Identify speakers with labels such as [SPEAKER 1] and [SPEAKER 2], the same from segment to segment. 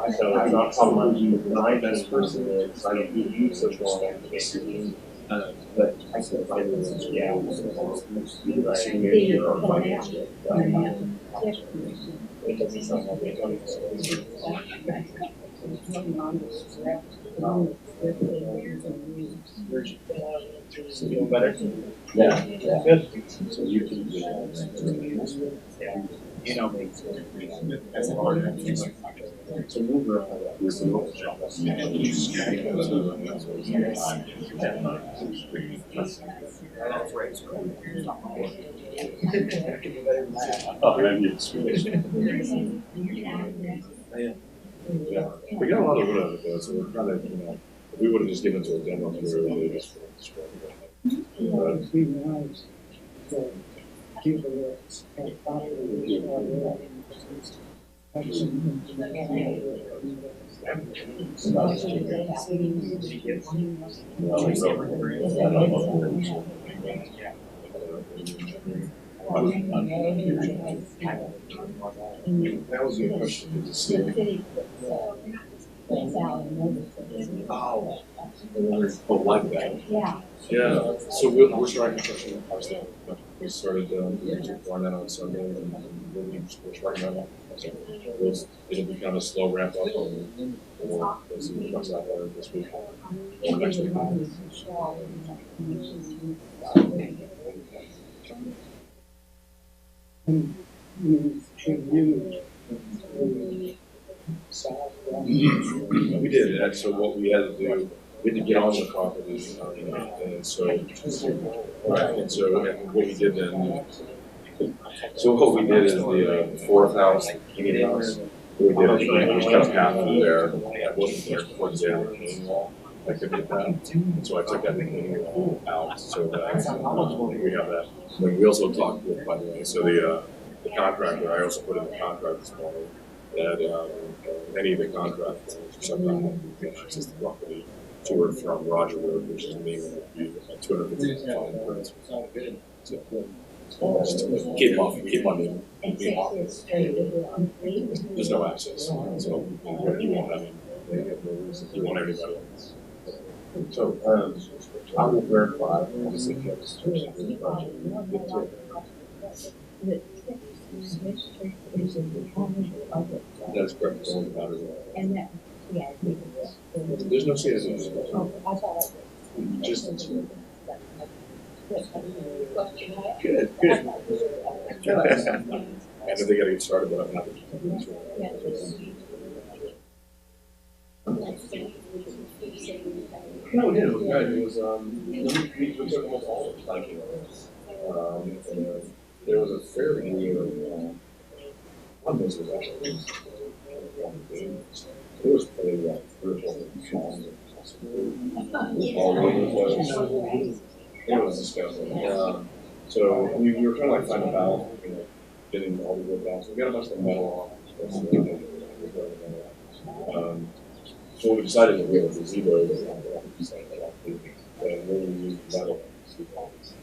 [SPEAKER 1] So I'm not someone my best person is I don't do such long but I said I was it doesn't sound like it. So feel better? Yeah. Good. So you can you know, as a partner, to move around with the local job.
[SPEAKER 2] Yeah, we got a lot of wood out of it, so we're kind of, you know, if we would have just given to a demo, we would have just destroyed it. That was a question to see. Oh, like that.
[SPEAKER 3] Yeah.
[SPEAKER 2] Yeah. So we're starting construction in house now. We started running that on Sunday, and we're starting that. So it'll be kind of a slow ramp up, and we'll see what comes out there this week or next week. We did that. So what we had to do, we had to get on the property, and so right. And so what we did then. So what we did is the fourth house, the community house. What we did is we just cut a path through there. That wasn't there towards the retaining wall. I could get that, and so I took that retaining wall out. So that we have that. And we also talked with, by the way, so the contractor. I also put in the contract this morning that any of the contractors or something can access the property to or from Roger Road, which is me, would be 250 fine prints. So just keep on the. There's no access, so you won't have you won't everybody else.
[SPEAKER 1] So I will verify obviously if you have restrictions in the project. Get to it.
[SPEAKER 2] That's correct.
[SPEAKER 3] And that, yeah.
[SPEAKER 2] There's no CSS. Just good. I know they got to get started, but I'm not.
[SPEAKER 1] No, it was good. It was we took almost all the planking. And there was a fairly new one was actually it was pretty brutal all over the place. It was disgusting. So we were trying to like find a balance between getting all the wood down. So we got a bunch of metal on. So we decided to go with the zero and really use metal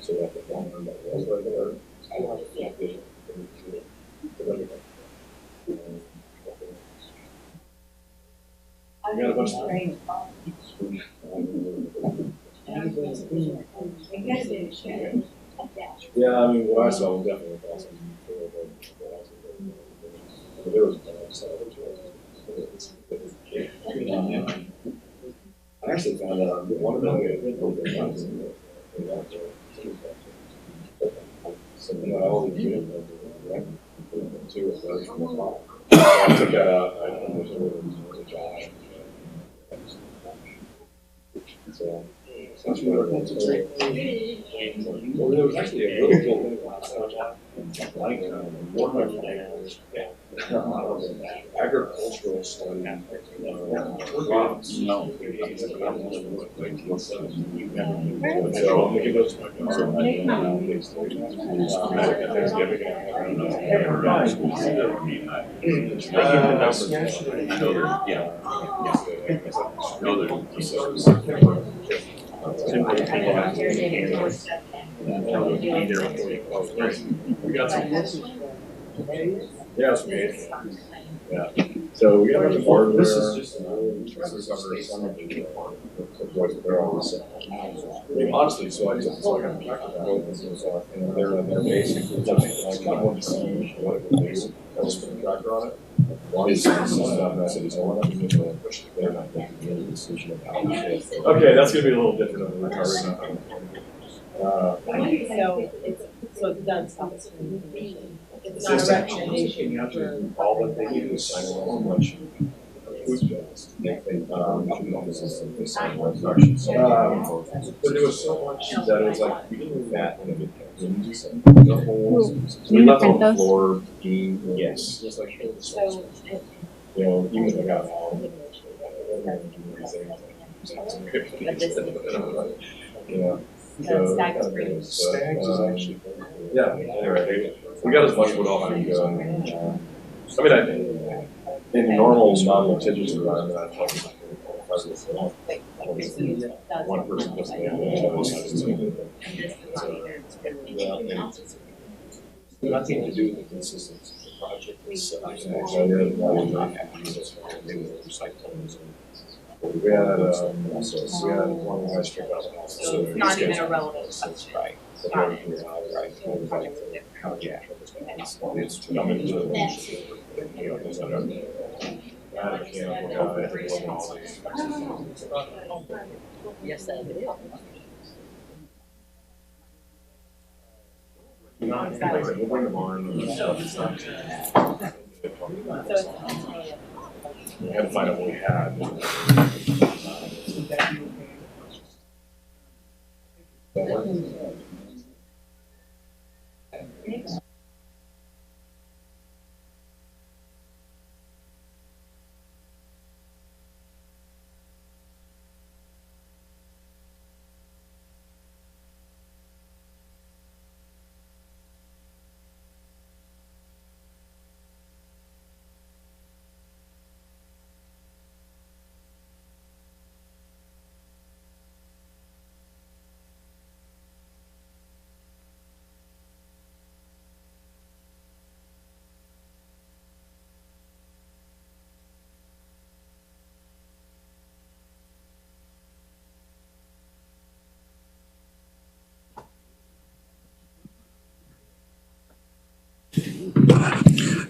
[SPEAKER 1] so that the farm that was right there, I don't have to fit we got a bunch of yeah, I mean, what I saw was definitely awesome. But there was I actually found out one of them all the units two of those from the top. I took that out. I was a Josh. So that's what it was. Well, there was actually a really cool thing like one of my agricultural study crops. No. So I'm making those we got some Yeah, it's amazing. Yeah. So we got a bunch of hardware. This is just some of the boys that they're always. I mean, honestly, so I just so I got both businesses off, and they're basically just I want to see what it would do. I just put a tracker on it. Is stuff that city's on it. You can push it there, and I think you make a decision about it. Okay, that's gonna be a little different than the recovery.
[SPEAKER 3] So it's done, stop it. It's
[SPEAKER 1] It's
[SPEAKER 3] not a
[SPEAKER 1] just
[SPEAKER 3] recommendation.
[SPEAKER 1] you have to, all that they do is sign on much. Food bills. They sign one section. But there was so much that it was like, we didn't move that in a bit. The holes. So we left on the floor, being, yes, just like.
[SPEAKER 3] So.
[SPEAKER 1] You know, even if I got all. Yeah.
[SPEAKER 3] The Stag is pretty.
[SPEAKER 1] Stags is actually. Yeah, anyway, we got as much wood off as we could. I mean, in a normal, non-litigious environment, I'd probably one person doesn't have nothing to do with the consistency of the project. We had one guy straight out.
[SPEAKER 3] So it's not even a relevant question.
[SPEAKER 1] Right.
[SPEAKER 3] Yes, that is.
[SPEAKER 1] We'll bring them on. We had to find out what we had.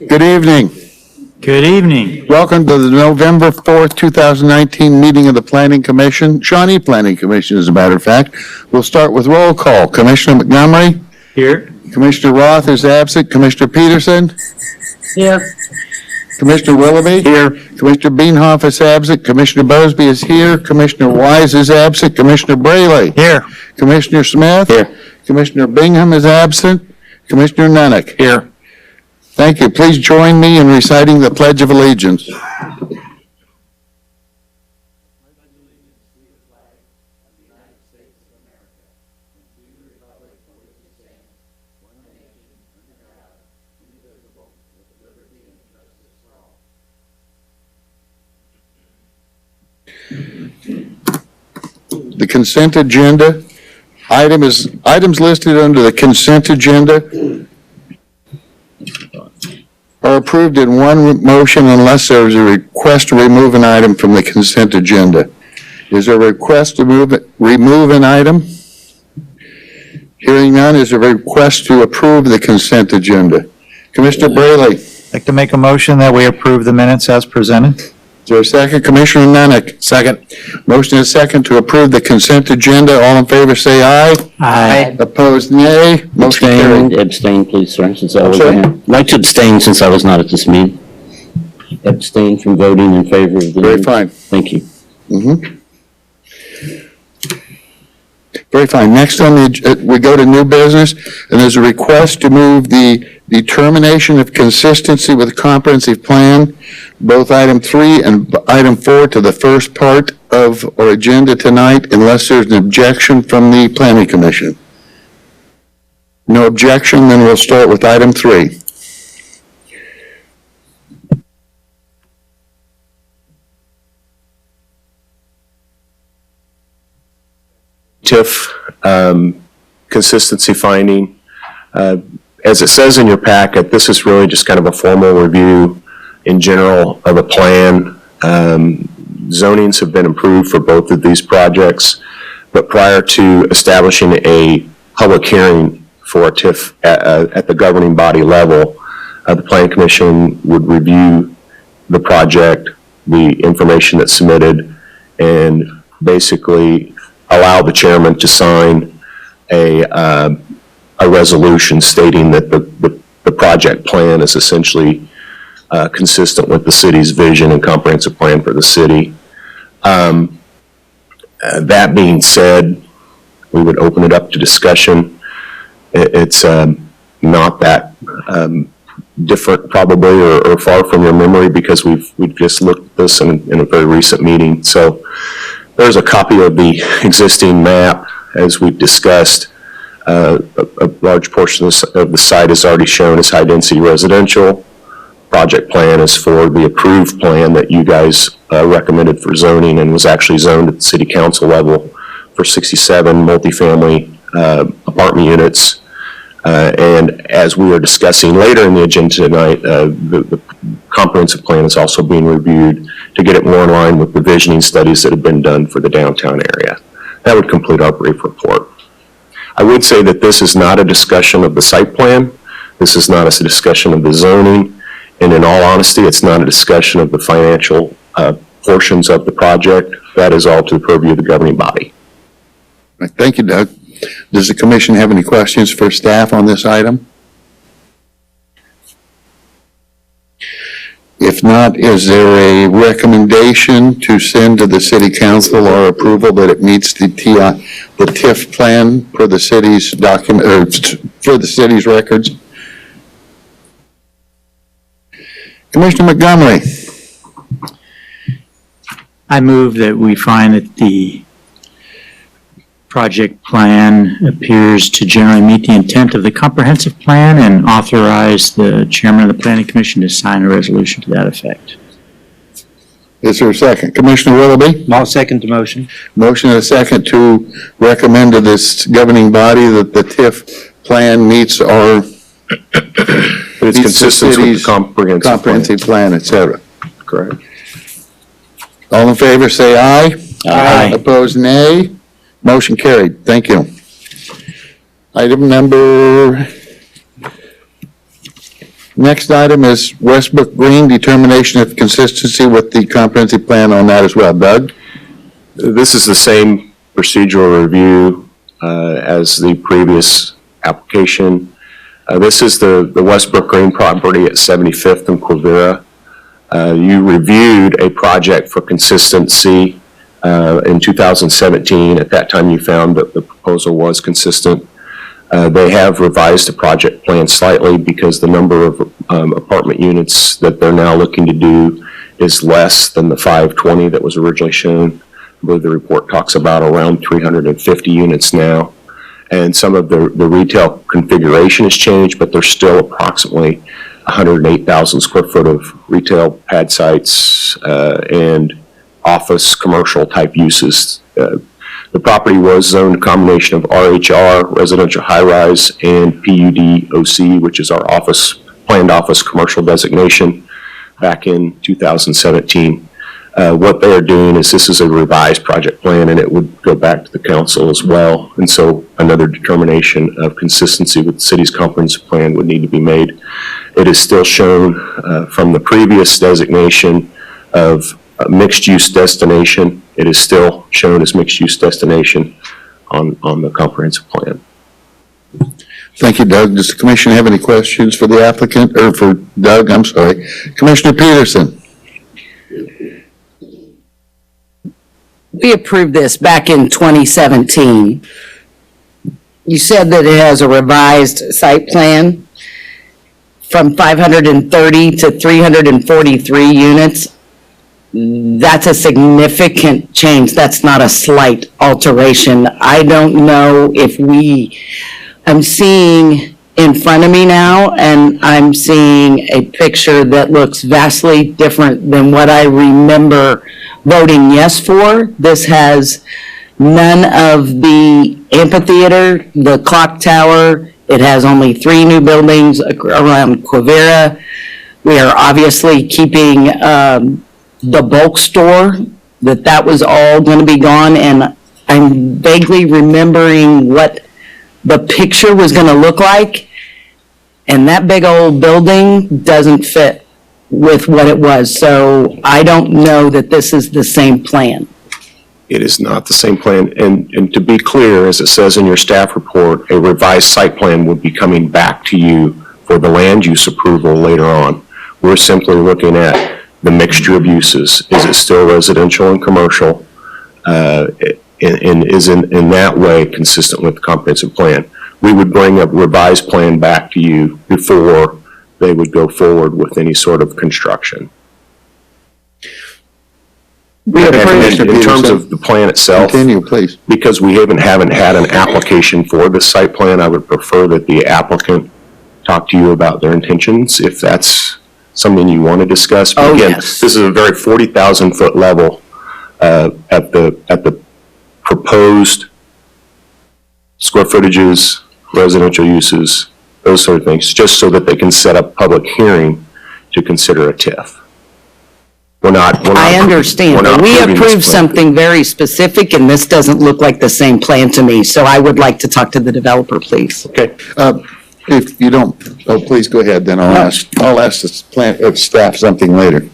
[SPEAKER 4] Good evening.
[SPEAKER 5] Good evening.
[SPEAKER 4] Welcome to the November 4th, 2019 meeting of the Planning Commission, Shawnee Planning Commission, as a matter of fact. We'll start with roll call. Commissioner Montgomery?
[SPEAKER 5] Here.
[SPEAKER 4] Commissioner Roth is absent. Commissioner Peterson?
[SPEAKER 5] Here.
[SPEAKER 4] Commissioner Willoughby? Here. Commissioner Beanhoff is absent. Commissioner Busby is here. Commissioner Wise is absent. Commissioner Braley?
[SPEAKER 5] Here.
[SPEAKER 4] Commissioner Smith? Here. Commissioner Bingham is absent. Commissioner Nunnick? Here. Thank you. Please join me in reciting the Pledge of Allegiance. The consent agenda. Items listed under the consent agenda are approved in one motion unless there is a request to remove an item from the consent agenda. Is there a request to remove an item? Hearing none, is there a request to approve the consent agenda? Commissioner Braley, is
[SPEAKER 5] I'd like to make a motion that we approve the minutes as presented.
[SPEAKER 4] there a second? Commissioner Nunnick? Second. Motion is second to approve the consent agenda. All in favor say aye.
[SPEAKER 5] Aye.
[SPEAKER 4] Opposed, nay. Motion carried.
[SPEAKER 6] Abstain, please, sir, since I
[SPEAKER 4] I'm
[SPEAKER 6] was
[SPEAKER 4] sorry?
[SPEAKER 6] there. I'd like to abstain since I was not at this meeting. Abstain from voting in favor of the.
[SPEAKER 4] Very fine.
[SPEAKER 6] Thank you.
[SPEAKER 4] Mm-hmm. Very fine. Next on the, we go to new business, and there's a request to move the determination of consistency with the comprehensive plan, both item 3 and item 4 to the first part of our agenda tonight, unless there's an objection from the Planning Commission. No objection, then we'll start with item 3.
[SPEAKER 7] TIF consistency finding as it says in your packet, this is really just kind of a formal review in general of a plan. Zonings have been approved for both of these projects, but prior to establishing a public hearing for a TIF at the governing body level, the Planning Commission would review the project, the information that's submitted, and basically allow the chairman to sign a resolution stating that the project plan is essentially consistent with the city's vision and comprehensive plan for the city. That being said, we would open it up to discussion. It's not that different probably or far from your memory because we've just looked at this in a very recent meeting. So there's a copy of the existing map as we've discussed. A large portion of the site is already shown as high density residential. Project plan is for the approved plan that you guys recommended for zoning and was actually zoned at the city council level for 67 multifamily apartment units. And as we are discussing later in the agenda tonight, the comprehensive plan is also being reviewed to get it more in line with the visioning studies that have been done for the downtown area. That would complete our brief report. I would say that this is not a discussion of the site plan. This is not a discussion of the zoning. And in all honesty, it's not a discussion of the financial portions of the project. That is all to the purview of the governing body.
[SPEAKER 4] Right, thank you, Doug. Does the commission have any questions for staff on this item? If not, is there a recommendation to send to the city council or approval that it meets the TIF plan for the city's document, or for the city's records? Commissioner Montgomery.
[SPEAKER 5] I move that we find that the project plan appears to generally meet the intent of the comprehensive plan and authorize the chairman of the planning commission to sign a resolution to that effect.
[SPEAKER 4] Is there a second? Commissioner Willoughby?
[SPEAKER 5] I'll second the motion.
[SPEAKER 4] Motion and a second to recommend to this governing body that the TIF plan meets our
[SPEAKER 7] It's consistent with the
[SPEAKER 4] comprehensive plan, et cetera.
[SPEAKER 7] Correct.
[SPEAKER 4] All in favor, say aye.
[SPEAKER 5] Aye.
[SPEAKER 4] Opposed, nay. Motion carried. Thank you. Item number, next item is Westbrook Green, determination of consistency with the comprehensive plan on that as well. Doug?
[SPEAKER 7] This is the same procedural review as the previous application. This is the Westbrook Green property at 75th and Quivira. You reviewed a project for consistency in 2017. At that time, you found that the proposal was consistent. They have revised the project plan slightly because the number of apartment units that they're now looking to do is less than the 520 that was originally shown. I believe the report talks about around 350 units now. And some of the retail configuration has changed, but there's still approximately 108,000 square foot of retail pad sites and office commercial type uses. The property was zoned a combination of RHR, residential high-rise, and PUD OC, which is our planned office commercial designation back in 2017. What they are doing is this is a revised project plan and it would go back to the council as well. And so another determination of consistency with the city's comprehensive plan would need to be made. It is still shown from the previous designation of a mixed-use destination. It is still shown as mixed-use destination on the comprehensive plan.
[SPEAKER 4] Thank you, Doug. Does the commission have any questions for the applicant, or for Doug? I'm sorry. Commissioner Peterson.
[SPEAKER 8] We approved this back in 2017. You said that it has a revised site plan from 530 to 343 units. That's a significant change. That's not a slight alteration. I don't know if I'm seeing in front of me now, and I'm seeing a picture that looks vastly different than what I remember voting yes for. This has none of the amphitheater, the clock tower, It has only 3 new buildings around Quivira. We are obviously keeping the bulk store, that was all going to be gone, and I'm vaguely remembering what the picture was going to look like, and that big old building doesn't fit with what it was, so I don't know that this is the same plan.
[SPEAKER 7] It is not the same plan, and to be clear, as it says in your staff report, a revised site plan will be coming back to you for the land use approval later on. We're simply looking at the mixture of uses. Is it still residential and commercial? And is in that way consistent with the comprehensive plan? We would bring a revised plan back to you before they would go forward with any sort of construction. In terms of the plan itself,
[SPEAKER 4] Continue, please.
[SPEAKER 7] because we haven't had an application for the site plan, I would prefer that the applicant talk to you about their intentions, if that's something you want to discuss. But
[SPEAKER 8] Oh,
[SPEAKER 7] again,
[SPEAKER 8] yes.
[SPEAKER 7] this is a very 40,000 foot level at the proposed square footages, residential uses, those sort of things, just so that they can set up public hearing to consider a TIF.
[SPEAKER 8] I understand, but we approved something very specific, and this doesn't look like the same plan to me, so I would like to talk to the developer, please.
[SPEAKER 7] Okay.
[SPEAKER 4] If you don't, please go ahead, then I'll ask the staff something later.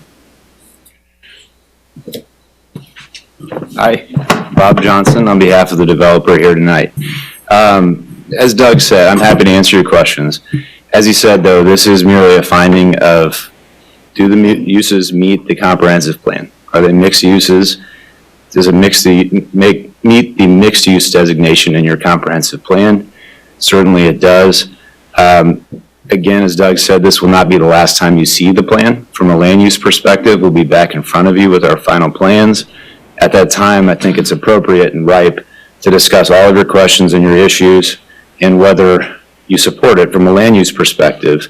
[SPEAKER 9] Hi, Bob Johnson on behalf of the developer here tonight. As Doug said, I'm happy to answer your questions. As he said, though, this is merely a finding of, do the uses meet the comprehensive plan? Are they mixed uses? Does it meet the mixed use designation in your comprehensive plan? Certainly it does. Again, as Doug said, this will not be the last time you see the plan. From a land use perspective, we'll be back in front of you with our final plans. At that time, I think it's appropriate and ripe to discuss all of your questions and your issues and whether you support it from a land use perspective.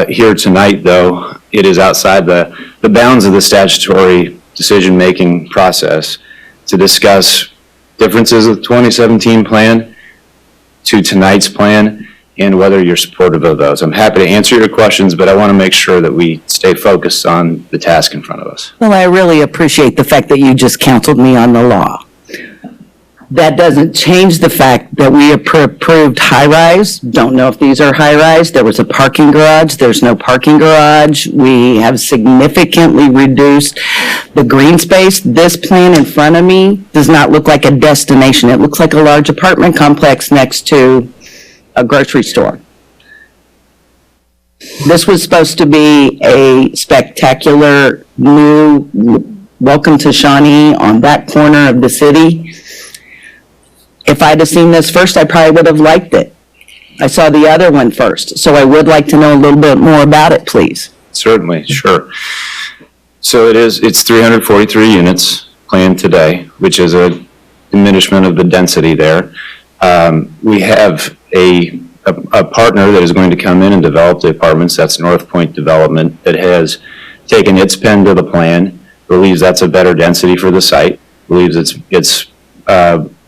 [SPEAKER 9] Here tonight, though, it is outside the bounds of the statutory decision-making process to discuss differences of the 2017 plan to tonight's plan and whether you're supportive of those. I'm happy to answer your questions, but I want to make sure that we stay focused on the task in front of us.
[SPEAKER 8] Well, I really appreciate the fact that you just counseled me on the law. That doesn't change the fact that we approved high-rise. Don't know if these are high-rise. There was a parking garage. There's no parking garage. We have significantly reduced the green space. This plan in front of me does not look like a destination. It looks like a large apartment complex next to a grocery store. This was supposed to be a spectacular new welcome to Shawnee on that corner of the city. If I'd have seen this first, I probably would have liked it. I saw the other one first, so I would like to know a little bit more about it, please.
[SPEAKER 9] Certainly, sure. So it's 343 units planned today, which is a diminishment of the density there. We have a partner that is going to come in and develop the apartments. That's North Point Development, that has taken its pen to the plan, believes that's a better density for the site, believes it's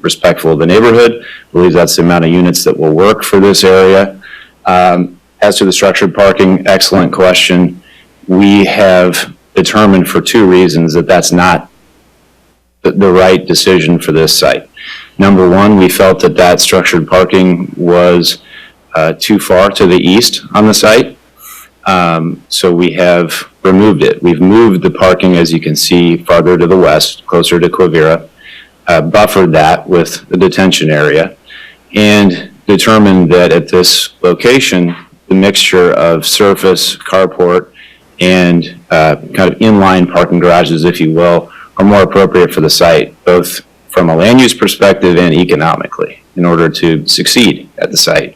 [SPEAKER 9] respectful of the neighborhood, believes that's the amount of units that will work for this area. As to the structured parking, excellent question. We have determined for 2 reasons that that's not the right decision for this site. Number one, we felt that structured parking was too far to the east on the site. So we have removed it. We've moved the parking, as you can see, farther to the west, closer to Quivira, buffered that with the detention area, and determined that at this location, the mixture of surface, carport, and kind of inline parking garages, if you will, are more appropriate for the site, both from a land use perspective and economically, in order to succeed at the site.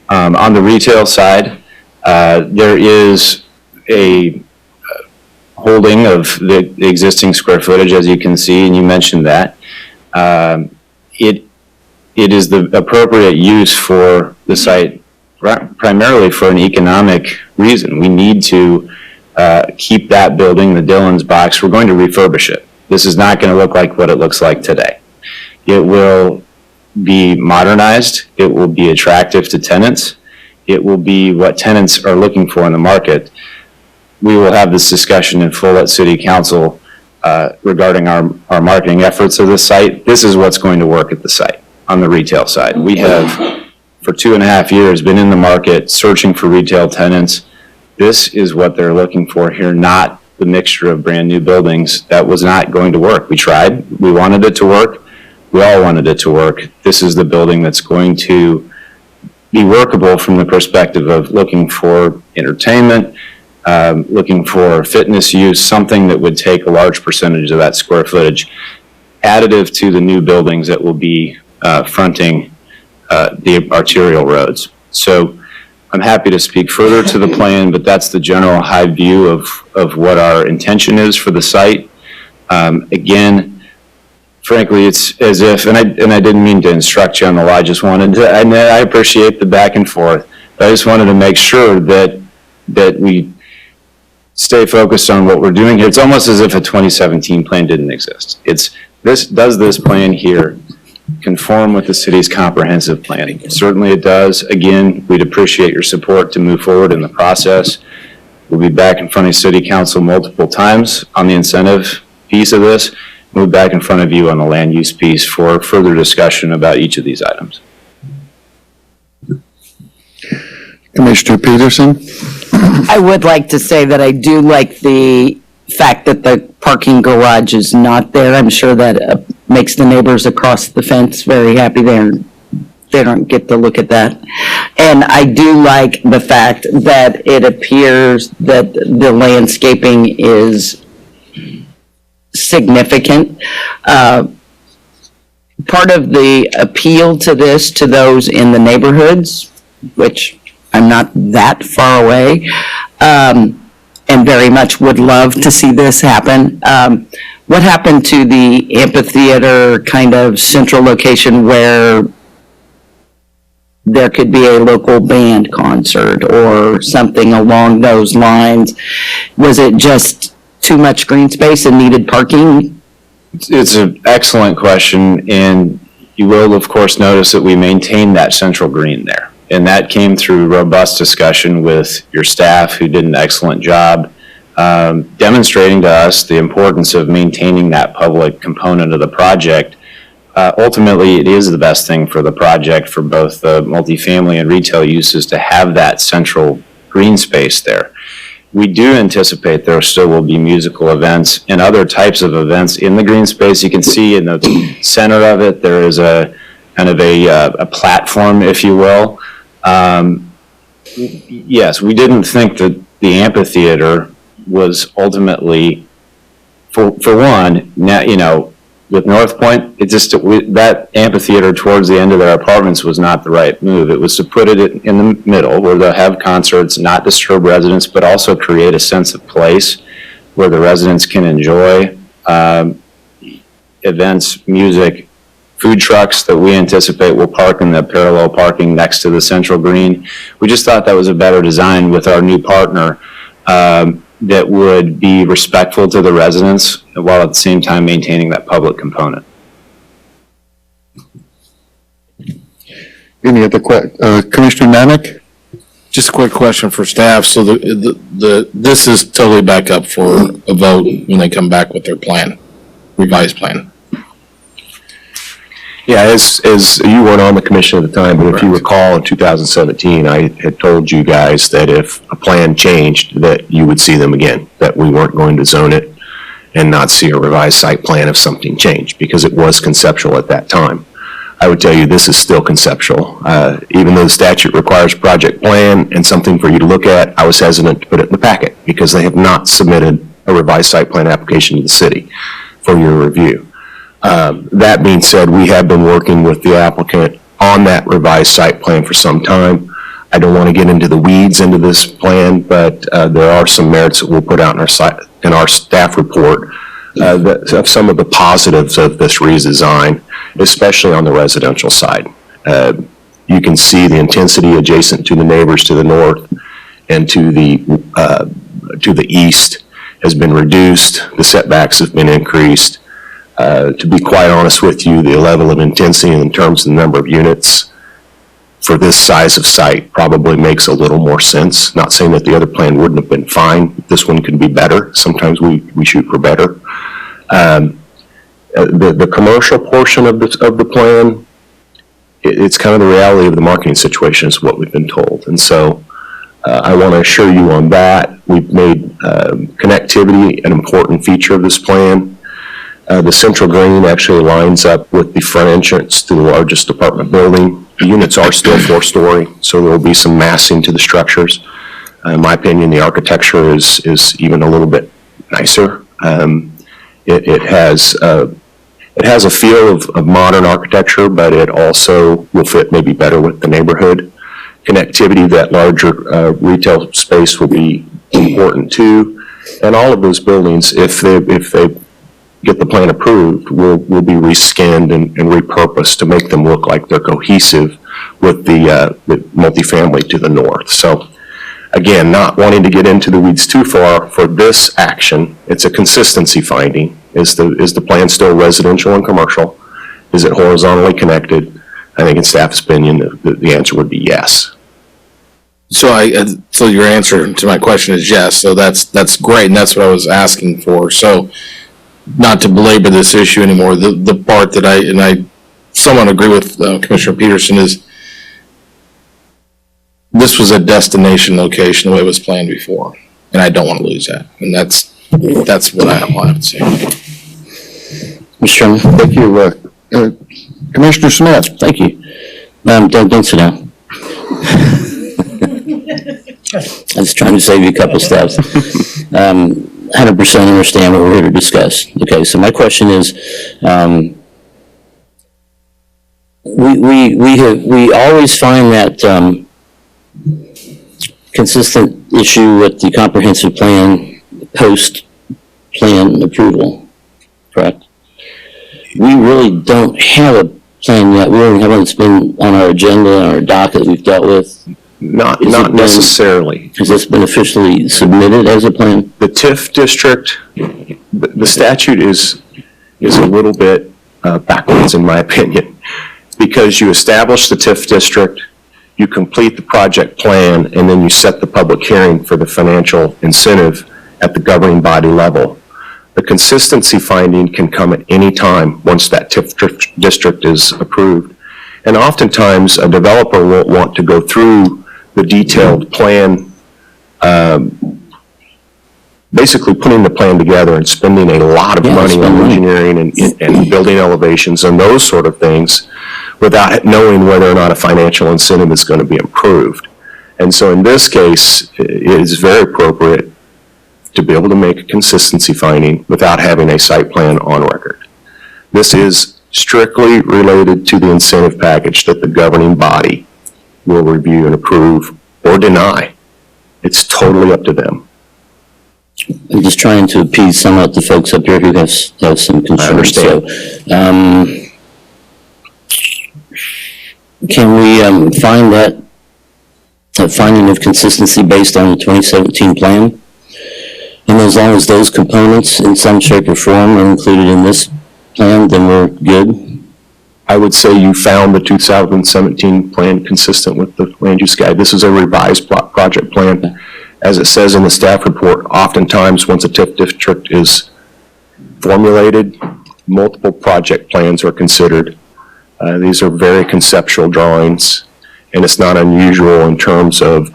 [SPEAKER 9] On the retail side, there is a holding of the existing square footage, as you can see, and you mentioned that. It is the appropriate use for the site primarily for an economic reason. We need to keep that building, the Dillon's box. We're going to refurbish it. This is not going to look like what it looks like today. It will be modernized. It will be attractive to tenants. It will be what tenants are looking for in the market. We will have this discussion in full at City Council regarding our marketing efforts of the site. This is what's going to work at the site on the retail side. We have, for 2.5 years, been in the market searching for retail tenants. This is what they're looking for here, not the mixture of brand new buildings. That was not going to work. We tried. We wanted it to work. We all wanted it to work. This is the building that's going to be workable from the perspective of looking for entertainment, looking for fitness use, something that would take a large percentage of that square footage, additive to the new buildings that will be fronting the arterial roads. So I'm happy to speak further to the plan, but that's the general high view of what our intention is for the site. Again, frankly, it's as if, and I didn't mean to instruct you on the law, I just wanted to, I appreciate the back and forth, but I just wanted to make sure that we stay focused on what we're doing here. It's almost as if a 2017 plan didn't exist. Does this plan here conform with the city's comprehensive planning? Certainly it does. Again, we'd appreciate your support to move forward in the process. We'll be back in front of City Council multiple times on the incentive piece of this. Move back in front of you on the land use piece for further discussion about each of these items.
[SPEAKER 4] Commissioner Peterson?
[SPEAKER 8] I would like to say that I do like the fact that the parking garage is not there. I'm sure that makes the neighbors across the fence very happy there. They don't get to look at that. And I do like the fact that it appears that the landscaping is significant. Part of the appeal to this, to those in the neighborhoods, which I'm not that far away, and very much would love to see this happen. What happened to the amphitheater kind of central location where there could be a local band concert or something along those lines? Was it just too much green space and needed parking?
[SPEAKER 9] It's an excellent question, and you will, of course, notice that we maintain that central green there. And that came through robust discussion with your staff, who did an excellent job demonstrating to us the importance of maintaining that public component of the project. Ultimately, it is the best thing for the project for both the multifamily and retail uses to have that central green space there. We do anticipate there still will be musical events and other types of events in the green space. You can see in the center of it, there is a kind of a platform, if you will. Yes, we didn't think that the amphitheater was ultimately, for one, now, with North Point, that amphitheater towards the end of their apartments was not the right move. It was to put it in the middle where they'll have concerts, not disturb residents, but also create a sense of place where the residents can enjoy events, music, food trucks that we anticipate will park in the parallel parking next to the central green. We just thought that was a better design with our new partner that would be respectful to the residents while at the same time maintaining that public component.
[SPEAKER 4] Any other Commissioner Namick?
[SPEAKER 10] Just a quick question for staff. So this is totally back up for a vote when they come back with their plan, revised plan.
[SPEAKER 7] Yeah, as you weren't on the commission at the time, but if you recall in 2017, I had told you guys that if a plan changed, that you would see them again, that we weren't going to zone it and not see a revised site plan if something changed, because it was conceptual at that time. I would tell you this is still conceptual. Even though the statute requires project plan and something for you to look at, I was hesitant to put it in the packet because they have not submitted a revised site plan application to the city for your review. That being said, we have been working with the applicant on that revised site plan for some time. I don't want to get into the weeds into this plan, but there are some merits that we'll put out in our staff report of some of the positives of this redesign, especially on the residential side. You can see the intensity adjacent to the neighbors to the north and to the east has been reduced. The setbacks have been increased. To be quite honest with you, the level of intensity in terms of the number of units for this size of site probably makes a little more sense. Not saying that the other plan wouldn't have been fine. This one could be better. Sometimes we shoot for better. The commercial portion of the plan, it's kind of the reality of the marketing situation is what we've been told. And so I want to assure you on that. We've made connectivity an important feature of this plan. The central green actually lines up with the front entrance to the largest apartment building. The units are still 4-story, so there will be some massing to the structures. In my opinion, the architecture is even a little bit nicer. It has a feel of modern architecture, but it also will fit maybe better with the neighborhood. Connectivity, that larger retail space will be important too. And all of those buildings, if they get the plan approved, will be reskinned and repurposed to make them look like they're cohesive with the multifamily to the north. So again, not wanting to get into the weeds too far for this action, it's a consistency finding. Is the plan still residential and commercial? Is it horizontally connected? I think in staff's opinion, the answer would be yes.
[SPEAKER 10] So so your answer to my question is yes. So that's great, and that's what I was asking for. So, not to belabor this issue anymore, the part that I somewhat agree with Commissioner Peterson is this was a destination location the way it was planned before, and I don't want to lose that. And that's what I have to say.
[SPEAKER 6] Mr. Chairman?
[SPEAKER 4] Thank you. Commissioner Smith?
[SPEAKER 6] Thank you. Don't sit down. I was trying to save you a couple steps. 100% understand what we're here to discuss. Okay, so my question is, we always find that consistent issue with the comprehensive plan post-plan approval, correct? We really don't have a plan yet. We don't have one that's been on our agenda, on our docket we've dealt with.
[SPEAKER 7] Not necessarily.
[SPEAKER 6] Has this been officially submitted as a plan?
[SPEAKER 7] The TIF district, the statute is a little bit backwards in my opinion, because you establish the TIF district, you complete the project plan, and then you set the public hearing for the financial incentive at the governing body level. The consistency finding can come at any time once that TIF district is approved. And oftentimes, a developer won't want to go through the detailed plan, basically putting the plan together and spending a lot of money on engineering and building elevations and those sort of things without knowing whether or not a financial incentive is going to be improved. And so in this case, it is very appropriate to be able to make a consistency finding without having a site plan on record. This is strictly related to the incentive package that the governing body will review and approve or deny. It's totally up to them.
[SPEAKER 6] I'm just trying to appease some of the folks up here who have some concerns.
[SPEAKER 7] I understand.
[SPEAKER 6] So, can we find that finding of consistency based on the 2017 plan? And as long as those components in some shape or form are included in this plan, then we're good?
[SPEAKER 7] I would say you found the 2017 plan consistent with the land use guide. This is a revised project plan. As it says in the staff report, oftentimes once a TIF district is formulated, multiple project plans are considered. These are very conceptual drawings, and it's not unusual in terms of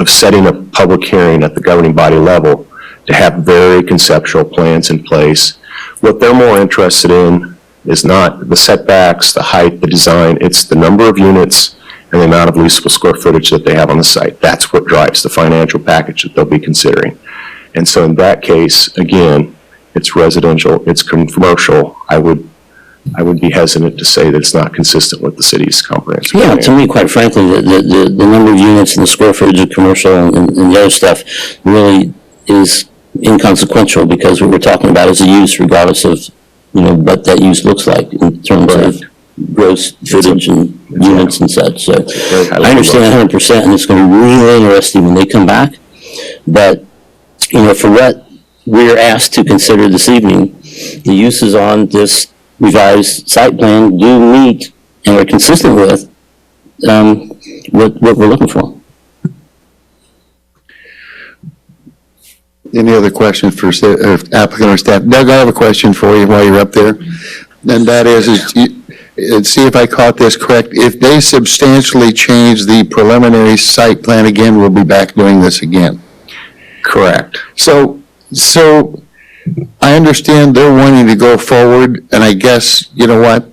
[SPEAKER 7] setting a public hearing at the governing body level to have very conceptual plans in place. What they're more interested in is not the setbacks, the height, the design, it's the number of units and the amount of leasable square footage that they have on the site. That's what drives the financial package that they'll be considering. And so in that case, again, it's residential, it's commercial. I would be hesitant to say that it's not consistent with the city's comprehensive plan.
[SPEAKER 6] Yeah, to me, quite frankly, the number of units and the square footage of commercial and the other stuff really is inconsequential, because what we're talking about is a use regardless of, what that use looks like in terms of gross footage and units and such. So I understand 100%, and it's going to be really interesting when they come back. But, for what we're asked to consider this evening, the uses on this revised site plan do meet and are consistent with what we're looking for.
[SPEAKER 4] Any other questions for applicant or staff? Doug, I have a question for you while you're up there. And that is see if I caught this correct. If they substantially change the preliminary site plan again, we'll be back doing this again.
[SPEAKER 7] Correct.
[SPEAKER 4] So I understand they're wanting to go forward, and I guess, you know what,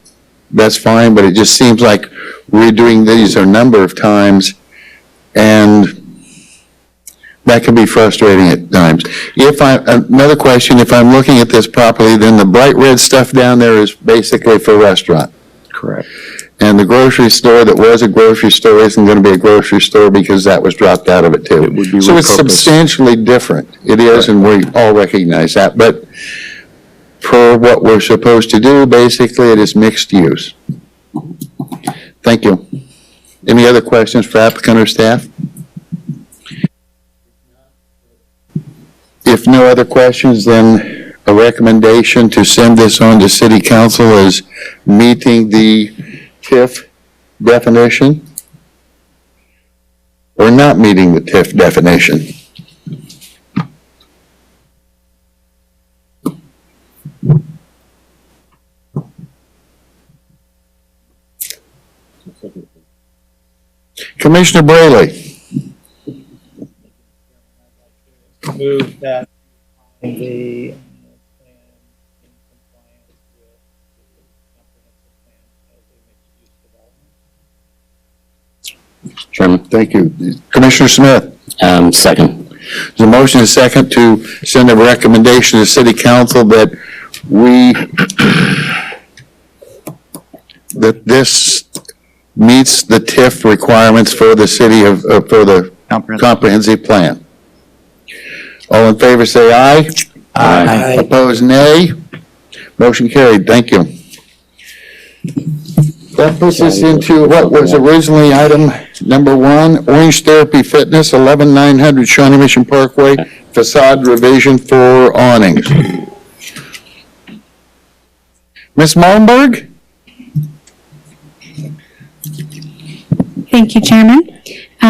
[SPEAKER 4] that's fine, but it just seems like we're doing these a number of times, and that can be frustrating at times. Another question, if I'm looking at this properly, then the bright red stuff down there is basically for restaurant.
[SPEAKER 7] Correct.
[SPEAKER 4] And the grocery store that was a grocery store isn't going to be a grocery store because that was dropped out of it too.
[SPEAKER 7] It would be
[SPEAKER 4] So it's
[SPEAKER 7] repurposed.
[SPEAKER 4] substantially different. It is, and we all recognize that. But for what we're supposed to do, basically, it is mixed use. Thank you. Any other questions for applicant or staff? If no other questions, then a recommendation to send this on to City Council is meeting the TIF definition or not meeting the TIF definition. Commissioner Brayley.
[SPEAKER 11] Move that the plan in compliance with the comprehensive plan as a mixed-use development.
[SPEAKER 6] Chairman,
[SPEAKER 4] Thank you. Commissioner Smith.
[SPEAKER 6] second.
[SPEAKER 4] There's a motion and a second to send a recommendation to City Council that that this meets the TIF requirements for the city for the comprehensive plan. All in favor say aye.
[SPEAKER 6] Aye.
[SPEAKER 4] Opposed, nay. Motion carried. Thank you. That puts us into what was originally item number 1, Orange Therapy Fitness, 11900 Shawnee Mission Parkway, facade revision for awnings. Ms. Malmberg?
[SPEAKER 12] Thank you, Chairman.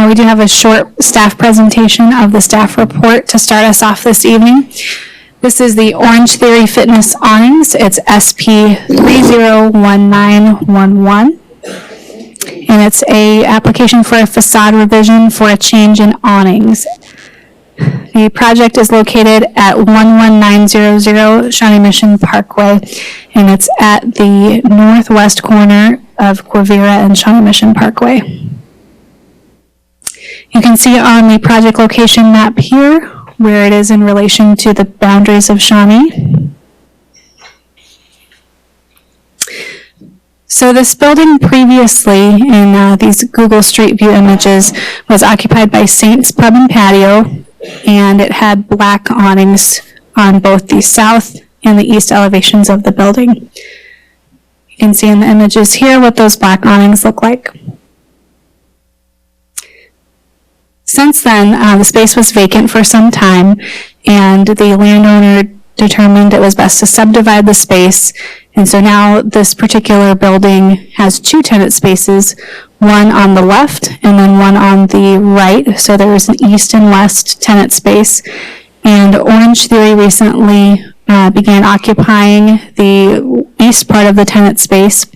[SPEAKER 12] We do have a short staff presentation of the staff report to start us off this evening. This is the Orangetheory Fitness Awnings. It's SP 301911. And it's a application for a facade revision for a change in awnings. The project is located at 11900 Shawnee Mission Parkway, and it's at the northwest corner of Quivira and Shawnee Mission Parkway. You can see on the project location map here where it is in relation to the boundaries of Shawnee. So this building previously in these Google Street View images was occupied by Saints Pub and Patio, and it had black awnings on both the south and the east elevations of the building. You can see in the images here what those black awnings look like. Since then, the space was vacant for some time, and the landowner determined it was best to subdivide the space. And so now this particular building has 2 tenant spaces, one on the left and then one on the right. So there is an east and west tenant space. And Orangetheory recently began occupying the east part of the tenant space.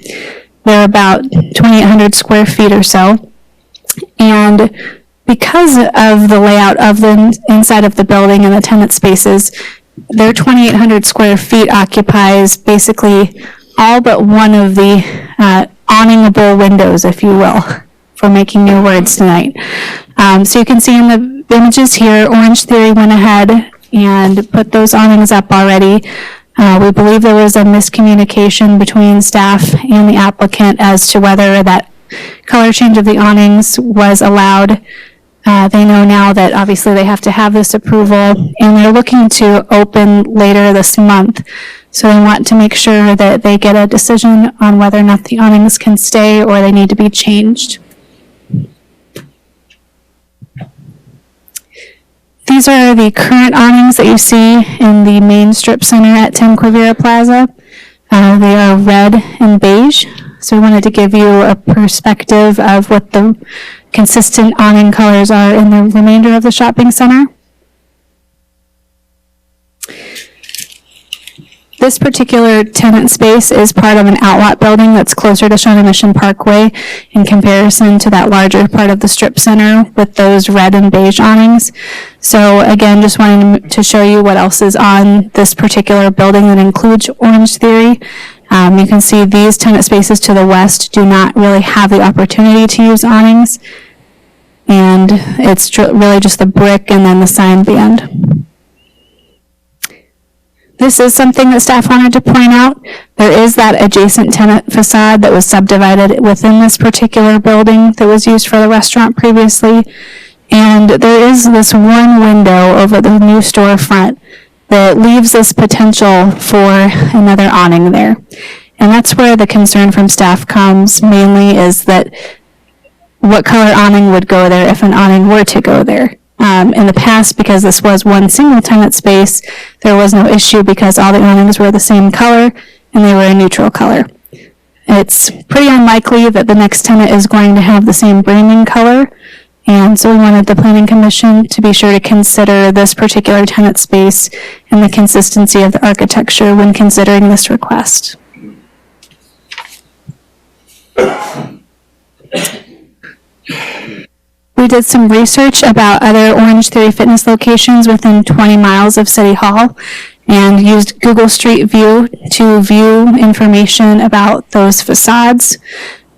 [SPEAKER 12] They're about 2,800 square feet or so. And because of the layout of the inside of the building and the tenant spaces, their 2,800 square feet occupies basically all but one of the awningable windows, if you will, for making new words tonight. So you can see in the images here, Orangetheory went ahead and put those awnings up already. We believe there was a miscommunication between staff and the applicant as to whether that color change of the awnings was allowed. They know now that obviously they have to have this approval, and they're looking to open later this month. So they want to make sure that they get a decision on whether or not the awnings can stay or they need to be changed. The These are the current awnings that you see in the main strip center at 10 Quivira Plaza. They are red and beige. So we wanted to give you a perspective of what the consistent awning colors are in the remainder of the shopping center. This particular tenant space is part of an outlot building that's closer to Shawnee Mission Parkway in comparison to that larger part of the strip center with those red and beige awnings. So again, just wanting to show you what else is on this particular building that includes Orangetheory. You can see these tenant spaces to the west do not really have the opportunity to use awnings. And it's really just the brick and then the sign band. This is something that staff wanted to point out. There is that adjacent tenant facade that was subdivided within this particular building that was used for the restaurant previously. And there is this one window over the new storefront that leaves this potential for another awning there. And that's where the concern from staff comes mainly, is that what color awning would go there if an awning were to go there. In the past, because this was one single tenant space, there was no issue because all the awnings were the same color and they were a neutral color. It's pretty unlikely that the next tenant is going to have the same branding color, and so we wanted the Planning Commission to be sure to consider this particular tenant space and the consistency of the architecture when considering this request. We did some research about other Orangetheory fitness locations within 20 miles of City Hall and used Google Street View to view information about those facades.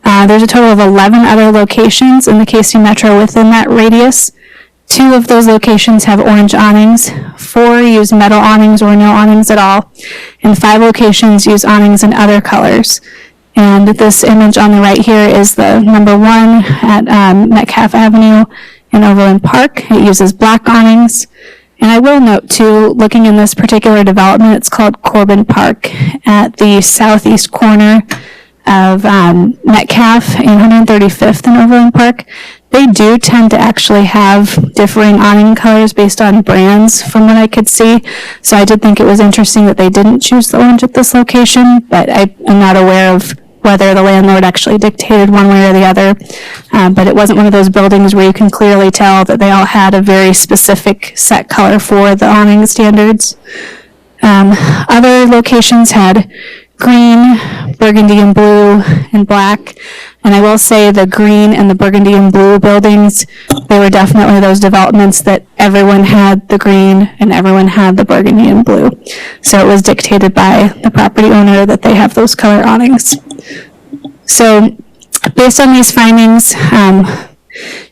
[SPEAKER 12] There's a total of 11 other locations in the KC Metro within that radius. 2 of those locations have orange awnings, 4 use metal awnings or no awnings at all, and 5 locations use awnings in other colors. And this image on the right here is the number 1 at Metcalf Avenue in Overland Park. It uses black awnings. And I will note too, looking in this particular development, it's called Corbin Park at the southeast corner of Metcalf and 135th in Overland Park. They do tend to actually have differing awning colors based on brands from what I could see. So I did think it was interesting that they didn't choose the orange at this location, but I am not aware of whether the landlord actually dictated one way or the other. But it wasn't one of those buildings where you can clearly tell that they all had a very specific set color for the awning standards. Other locations had green, burgundy and blue, and black. And I will say the green and the burgundy and blue buildings, they were definitely those developments that everyone had the green and everyone had the burgundy and blue. So it was dictated by the property owner that they have those color awnings. So based on these findings,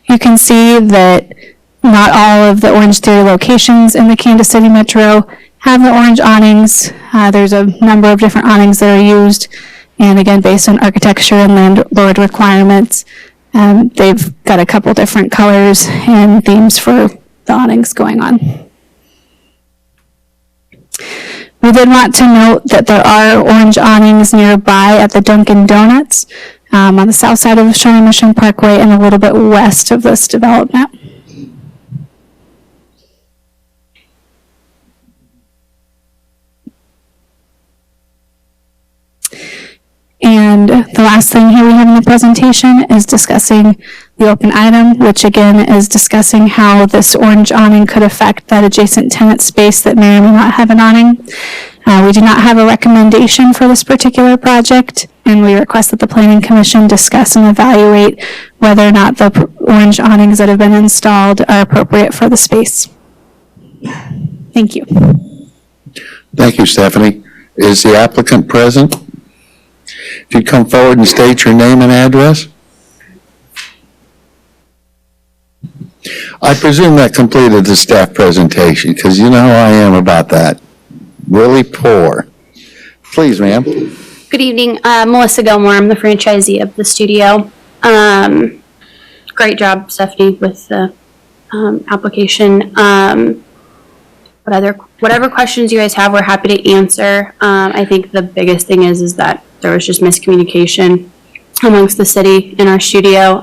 [SPEAKER 12] you can see that not all of the Orangetheory locations in the Kansas City Metro have the orange awnings. There's a number of different awnings that are used. And again, based on architecture and landlord requirements, they've got a couple different colors and themes for the awnings going on. We did want to note that there are orange awnings nearby at the Dunkin' Donuts on the south side of Shawnee Mission Parkway and a little bit west of this development. And the last thing here we have in the presentation is discussing the open item, which again is discussing how this orange awning could affect that adjacent tenant space that may or may not have an awning. We do not have a recommendation for this particular project, and we request that the Planning Commission discuss and evaluate whether or not the orange awnings that have been installed are appropriate for the space. Thank you.
[SPEAKER 4] Thank you, Stephanie. Is the applicant present? If you'd come forward and state your name and address. I presume that completed the staff presentation, because you know how I am about that. Really poor. Please, ma'am.
[SPEAKER 13] Good evening. Melissa Gilmore. I'm the franchisee of the studio. Great job, Stephanie, with the application. Whatever questions you guys have, we're happy to answer. I think the biggest thing is that there was just miscommunication amongst the city and our studio.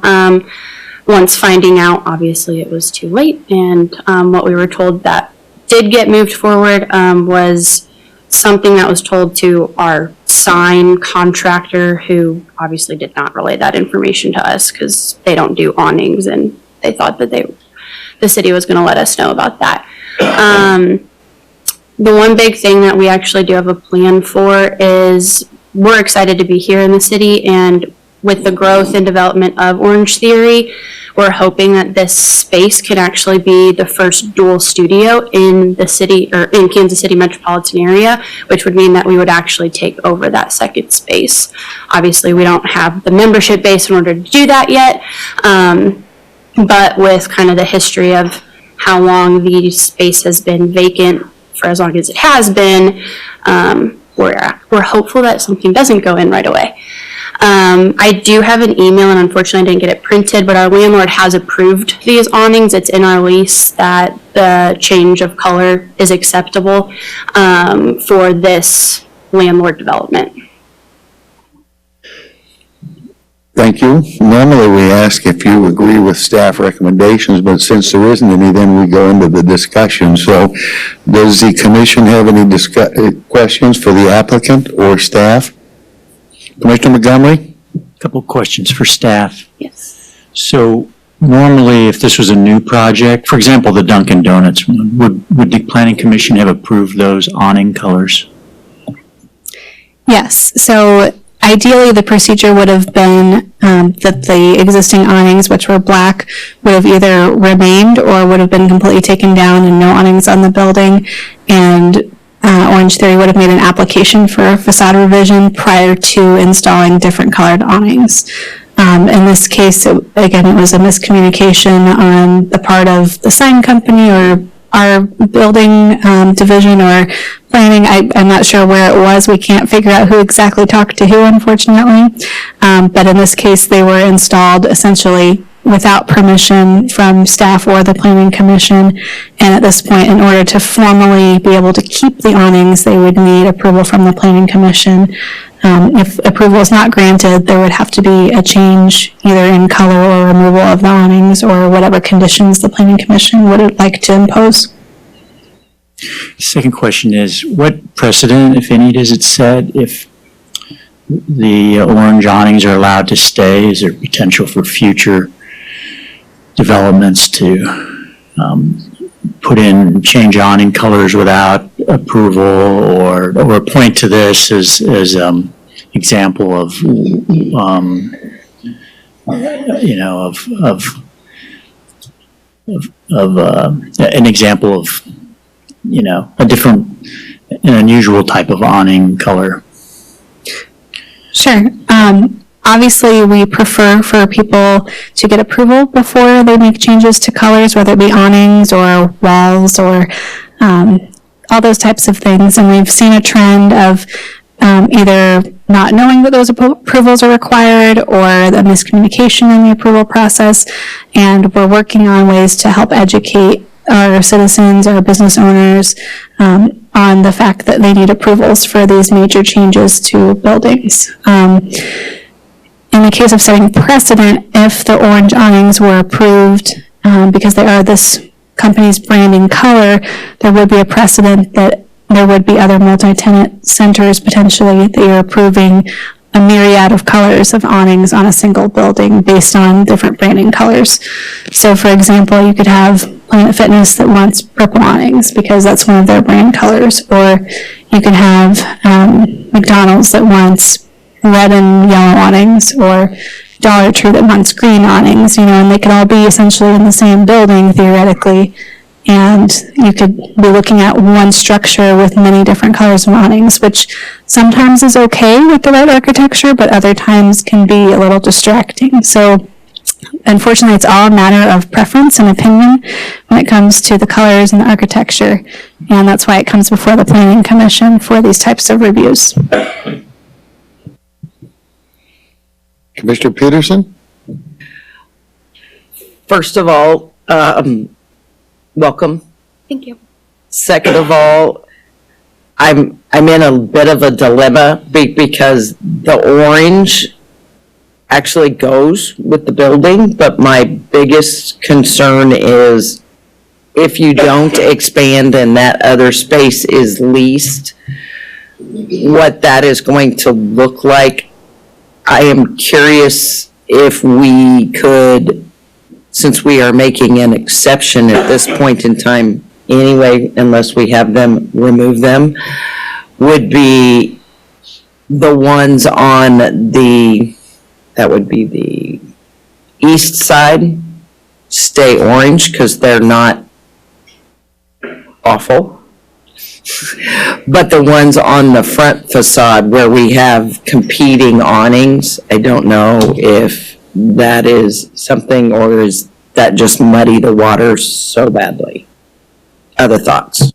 [SPEAKER 13] once finding out, obviously it was too late, and what we were told that did get moved forward was something that was told to our sign contractor, who obviously did not relay that information to us because they don't do awnings, and they thought that the city was going to let us know about that. The one big thing that we actually do have a plan for is we're excited to be here in the city, and with the growth and development of Orangetheory, we're hoping that this space could actually be the first dual studio in the city, or in Kansas City metropolitan area, which would mean that we would actually take over that second space. Obviously, we don't have the membership base in order to do that yet, but with kind of the history of how long the space has been vacant for as long as it has been, we're hopeful that something doesn't go in right away. I do have an email, and unfortunately I didn't get it printed, but our landlord has approved these awnings. It's in our lease that the change of color is acceptable for this landlord development.
[SPEAKER 4] Thank you. Normally, we ask if you agree with staff recommendations, but since there isn't any, then we go into the discussion. So does the commission have any questions for the applicant or staff? Commissioner Montgomery?
[SPEAKER 5] Couple questions for staff.
[SPEAKER 13] Yes.
[SPEAKER 5] So normally, if this was a new project, for example, the Dunkin' Donuts one, would the planning commission have approved those awning colors?
[SPEAKER 12] Yes, so ideally, the procedure would have been that the existing awnings, which were black, would have either remained or would have been completely taken down and no awnings on the building. And Orangetheory would have made an application for a facade revision prior to installing different colored awnings. In this case, again, it was a miscommunication on the part of the sign company or our building division or planning. I'm not sure where it was. We can't figure out who exactly talked to who, unfortunately. But in this case, they were installed essentially without permission from staff or the planning commission. And at this point, in order to formally be able to keep the awnings, they would need approval from the planning commission. If approval is not granted, there would have to be a change either in color or removal of the awnings or whatever conditions the planning commission would like to impose.
[SPEAKER 5] Second question is, what precedent, if any, does it set if the orange awnings are allowed to stay? Is there potential for future developments to change awning colors without approval, or point to this as example of an example of a different, an unusual type of awning color?
[SPEAKER 12] Sure. Obviously, we prefer for people to get approval before they make changes to colors, whether it be awnings or walls or all those types of things. And we've seen a trend of either not knowing that those approvals are required or the miscommunication in the approval process. And we're working on ways to help educate our citizens, our business owners, on the fact that they need approvals for these major changes to buildings. In the case of setting precedent, if the orange awnings were approved because they are this company's branding color, there would be a precedent that there would be other multi-tenant centers potentially that you're approving a myriad of colors of awnings on a single building based on different branding colors. So for example, you could have Planet Fitness that wants purple awnings because that's one of their brand colors, or you could have McDonald's that wants red and yellow awnings, or Dollar Tree that wants green awnings, and they could all be essentially in the same building theoretically, and you could be looking at one structure with many different colors of awnings, which sometimes is okay with the right architecture, but other times can be a little distracting. So unfortunately, it's all a matter of preference and opinion when it comes to the colors and the architecture, and that's why it comes before the Planning Commission for these types of reviews.
[SPEAKER 4] Commissioner Peterson?
[SPEAKER 8] First of all, welcome.
[SPEAKER 13] Thank you.
[SPEAKER 8] Second of all, I'm in a bit of a dilemma because the orange, actually goes with the building, but my biggest concern is if you don't expand and that other space is leased, what that is going to look like. I am curious if we could, since we are making an exception at this point in time anyway, unless we have them remove them, would be the ones on that would be the east side, stay orange, because they're not awful. But the ones on the front facade where we have competing awnings, I don't know if that is something, or is that just muddy the waters so badly? Other thoughts?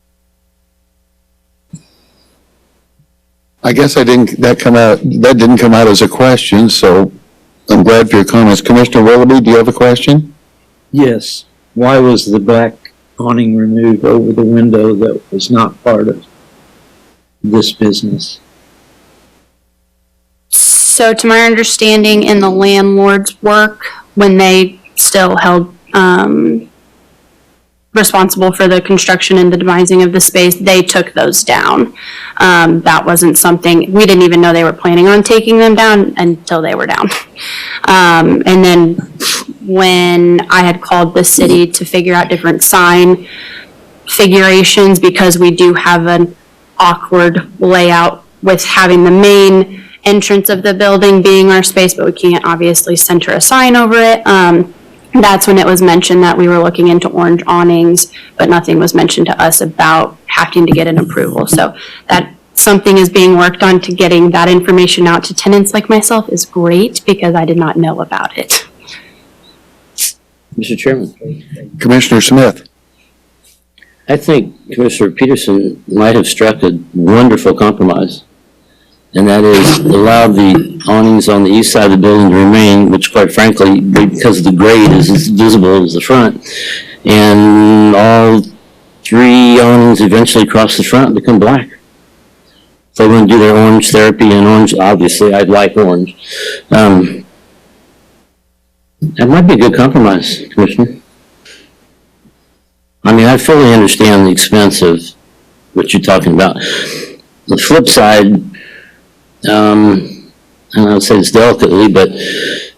[SPEAKER 4] I guess that didn't come out as a question, so I'm glad for your comments. Commissioner Willoughby, do you have a question?
[SPEAKER 14] Yes. Why was the black awning removed over the window that was not part of this business?
[SPEAKER 13] So to my understanding, in the landlord's work, when they still held responsible for the construction and the demising of the space, they took those down. That wasn't something, we didn't even know they were planning on taking them down until they were down. And then when I had called the city to figure out different sign figurations, because we do have an awkward layout with having the main entrance of the building being our space, but we can't obviously center a sign over it. That's when it was mentioned that we were looking into orange awnings, but nothing was mentioned to us about having to get an approval. So that something is being worked on to getting that information out to tenants like myself is great, because I did not know about it.
[SPEAKER 6] Mr. Chairman,
[SPEAKER 4] Commissioner Smith.
[SPEAKER 6] I think Commissioner Peterson might have struck a wonderful compromise. And that is allow the awnings on the east side of the building to remain, which quite frankly, because the grade is as visible as the front. And all three awnings eventually cross the front and become black. If they want to do their orange therapy and orange, obviously I'd like orange. That might be a good compromise, Commissioner. I mean, I fully understand the expense of what you're talking about. The flip side, and I'll say this delicately, but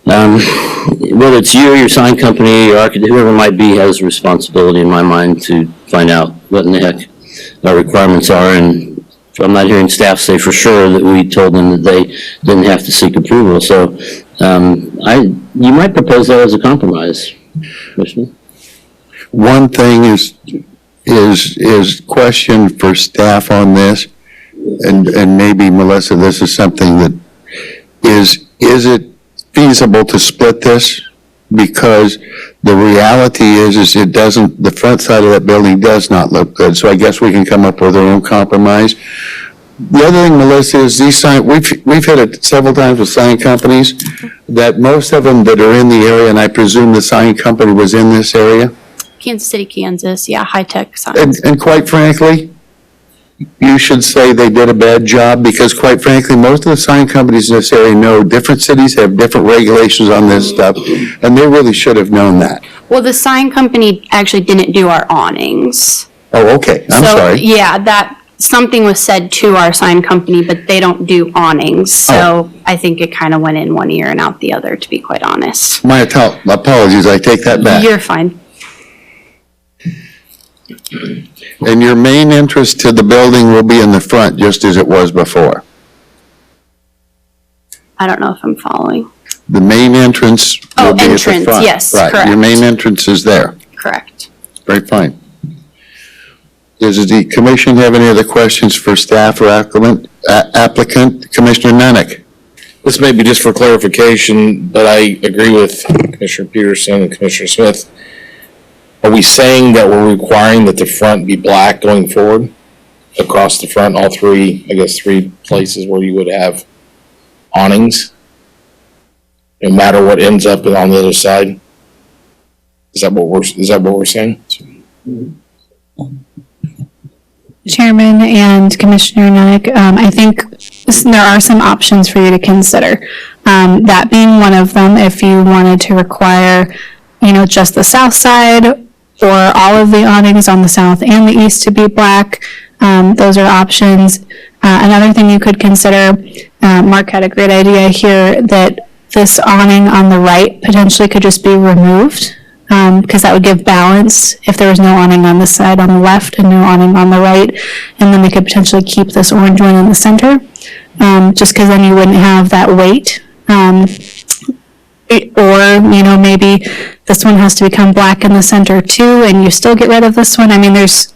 [SPEAKER 6] whether it's you or your sign company or architect, whoever it might be, has a responsibility in my mind to find out what in the heck our requirements are. And I'm not hearing staff say for sure that we told them that they didn't have to seek approval. So you might propose that as a compromise, Commissioner.
[SPEAKER 4] One thing is question for staff on this. And maybe, Melissa, this is something that is it feasible to split this? Because the reality is it doesn't, the front side of that building does not look good. So I guess we can come up with our own compromise. The other thing, Melissa, is these sign, we've hit it several times with sign companies, that most of them that are in the area, and I presume the sign company was in this area.
[SPEAKER 13] Kansas City, Kansas, yeah, high-tech signs.
[SPEAKER 4] And quite frankly, you should say they did a bad job, because quite frankly, most of the sign companies in this area know different cities have different regulations on this stuff, and they really should have known that.
[SPEAKER 13] Well, the sign company actually didn't do our awnings.
[SPEAKER 4] Oh, okay, I'm sorry.
[SPEAKER 13] Yeah, that, something was said to our sign company, but they don't do awnings. So I think it kind of went in one ear and out the other, to be quite honest.
[SPEAKER 4] My apologies, I take that back.
[SPEAKER 13] You're fine.
[SPEAKER 4] And your main entrance to the building will be in the front, just as it was before.
[SPEAKER 13] I don't know if I'm following.
[SPEAKER 4] The main entrance will be at the front.
[SPEAKER 13] Entrance, yes,
[SPEAKER 4] Right, your
[SPEAKER 13] correct.
[SPEAKER 4] main entrance is there.
[SPEAKER 13] Correct.
[SPEAKER 4] Very fine. Does the commission have any other questions for staff or applicant? Commissioner Nenick?
[SPEAKER 10] This may be just for clarification, but I agree with Commissioner Peterson and Commissioner Smith. Are we saying that we're requiring that the front be black going forward? Across the front, all three, I guess, three places where you would have awnings? No matter what ends up on the other side? Is that what we're saying?
[SPEAKER 12] Chairman and Commissioner Nenick, I think there are some options for you to consider. That being one of them, if you wanted to require, just the south side or all of the awnings on the south and the east to be black, those are options. Another thing you could consider, Mark had a great idea here, that this awning on the right potentially could just be removed, because that would give balance if there was no awning on the side on the left and no awning on the right, and then they could potentially keep this orange one in the center, just because then you wouldn't have that weight. Or, maybe this one has to become black in the center too, and you still get rid of this one. I mean, there's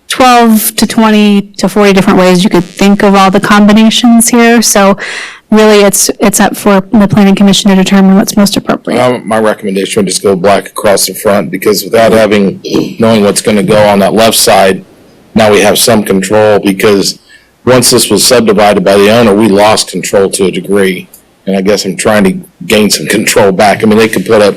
[SPEAKER 12] 12 to 20 to 40 different ways you could think of all the combinations here. So really it's up for the planning commission to determine what's most appropriate.
[SPEAKER 10] My recommendation would just go black across the front, because without knowing what's going to go on that left side, now we have some control, because once this was subdivided by the owner, we lost control to a degree. And I guess I'm trying to gain some control back. I mean, they could put up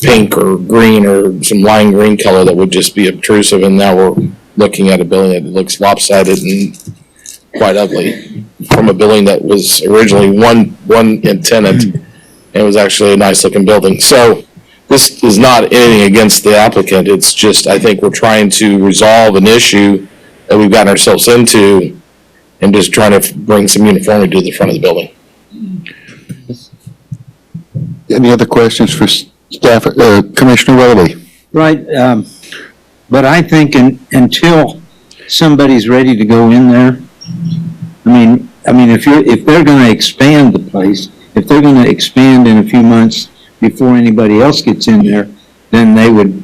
[SPEAKER 10] pink or green or some lime green color that would just be obtrusive, and now we're looking at a building that looks lopsided and quite ugly from a building that was originally one tenant and was actually a nice looking building. So this is not anything against the applicant. It's just, I think we're trying to resolve an issue that we've gotten ourselves into and just trying to bring some uniformity to the front of the building.
[SPEAKER 4] Any other questions for staff? Commissioner Rowley?
[SPEAKER 14] Right, but I think until somebody's ready to go in there, I mean, if they're gonna expand the place, if they're gonna expand in a few months before anybody else gets in there, then they would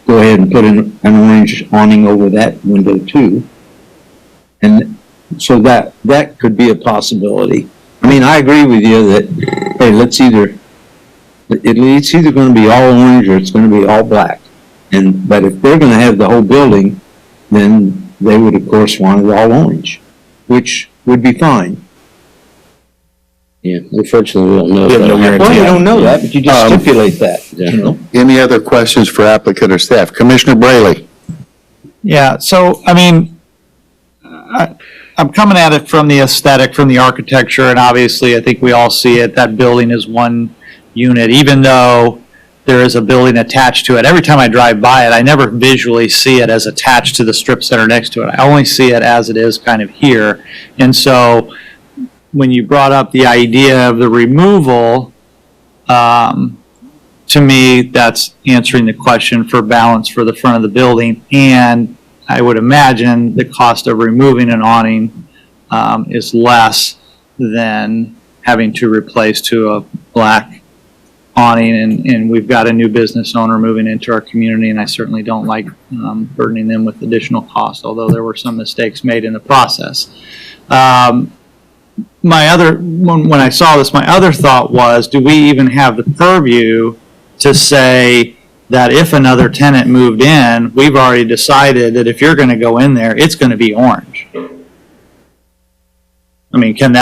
[SPEAKER 14] go ahead and put an orange awning over that window too. And so that could be a possibility. I mean, I agree with you that, hey, it's either gonna be all orange or it's gonna be all black. But if they're gonna have the whole building, then they would of course want it all orange, which would be fine.
[SPEAKER 6] Yeah, unfortunately, we don't know.
[SPEAKER 10] We have no guarantee.
[SPEAKER 14] Well, you don't know that, but you just stipulate that,
[SPEAKER 6] Yeah.
[SPEAKER 4] Any other questions for applicant or staff? Commissioner Braley?
[SPEAKER 11] Yeah, so, I mean, I'm coming at it from the aesthetic, from the architecture, and obviously, I think we all see it, that building is one unit, even though there is a building attached to it. Every time I drive by it, I never visually see it as attached to the strip center next to it. I only see it as it is kind of here. And so when you brought up the idea of the removal, to me, that's answering the question for balance for the front of the building. And I would imagine the cost of removing an awning is less than having to replace to a black awning, and we've got a new business owner moving into our community, and I certainly don't like burdening them with additional costs, although there were some mistakes made in the process. When I saw this, my other thought was, do we even have the purview to say that if another tenant moved in, we've already decided that if you're going to go in there, it's going to be orange? I mean, can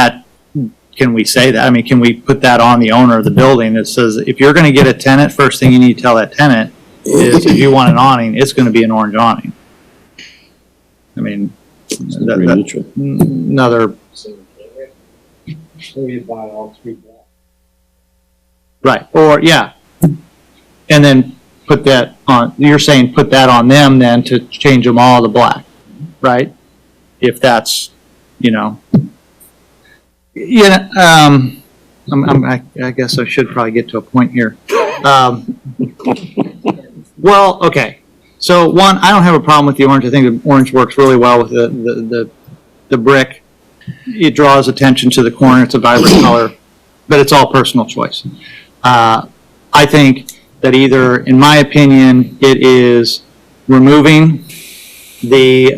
[SPEAKER 11] we say that? I mean, can we put that on the owner of the building that says, if you're going to get a tenant, first thing you need to tell that tenant is, if you want an awning, it's going to be an orange awning. I mean, another. So you buy all three black. Right, or, yeah. And then put that on, you're saying put that on them then to change them all to black, right? If that's, Yeah, I guess I should probably get to a point here. Well, okay. So one, I don't have a problem with the orange. I think the orange works really well with the brick. It draws attention to the corner. It's a vibrant color, but it's all personal choice. I think that either, in my opinion, it is removing the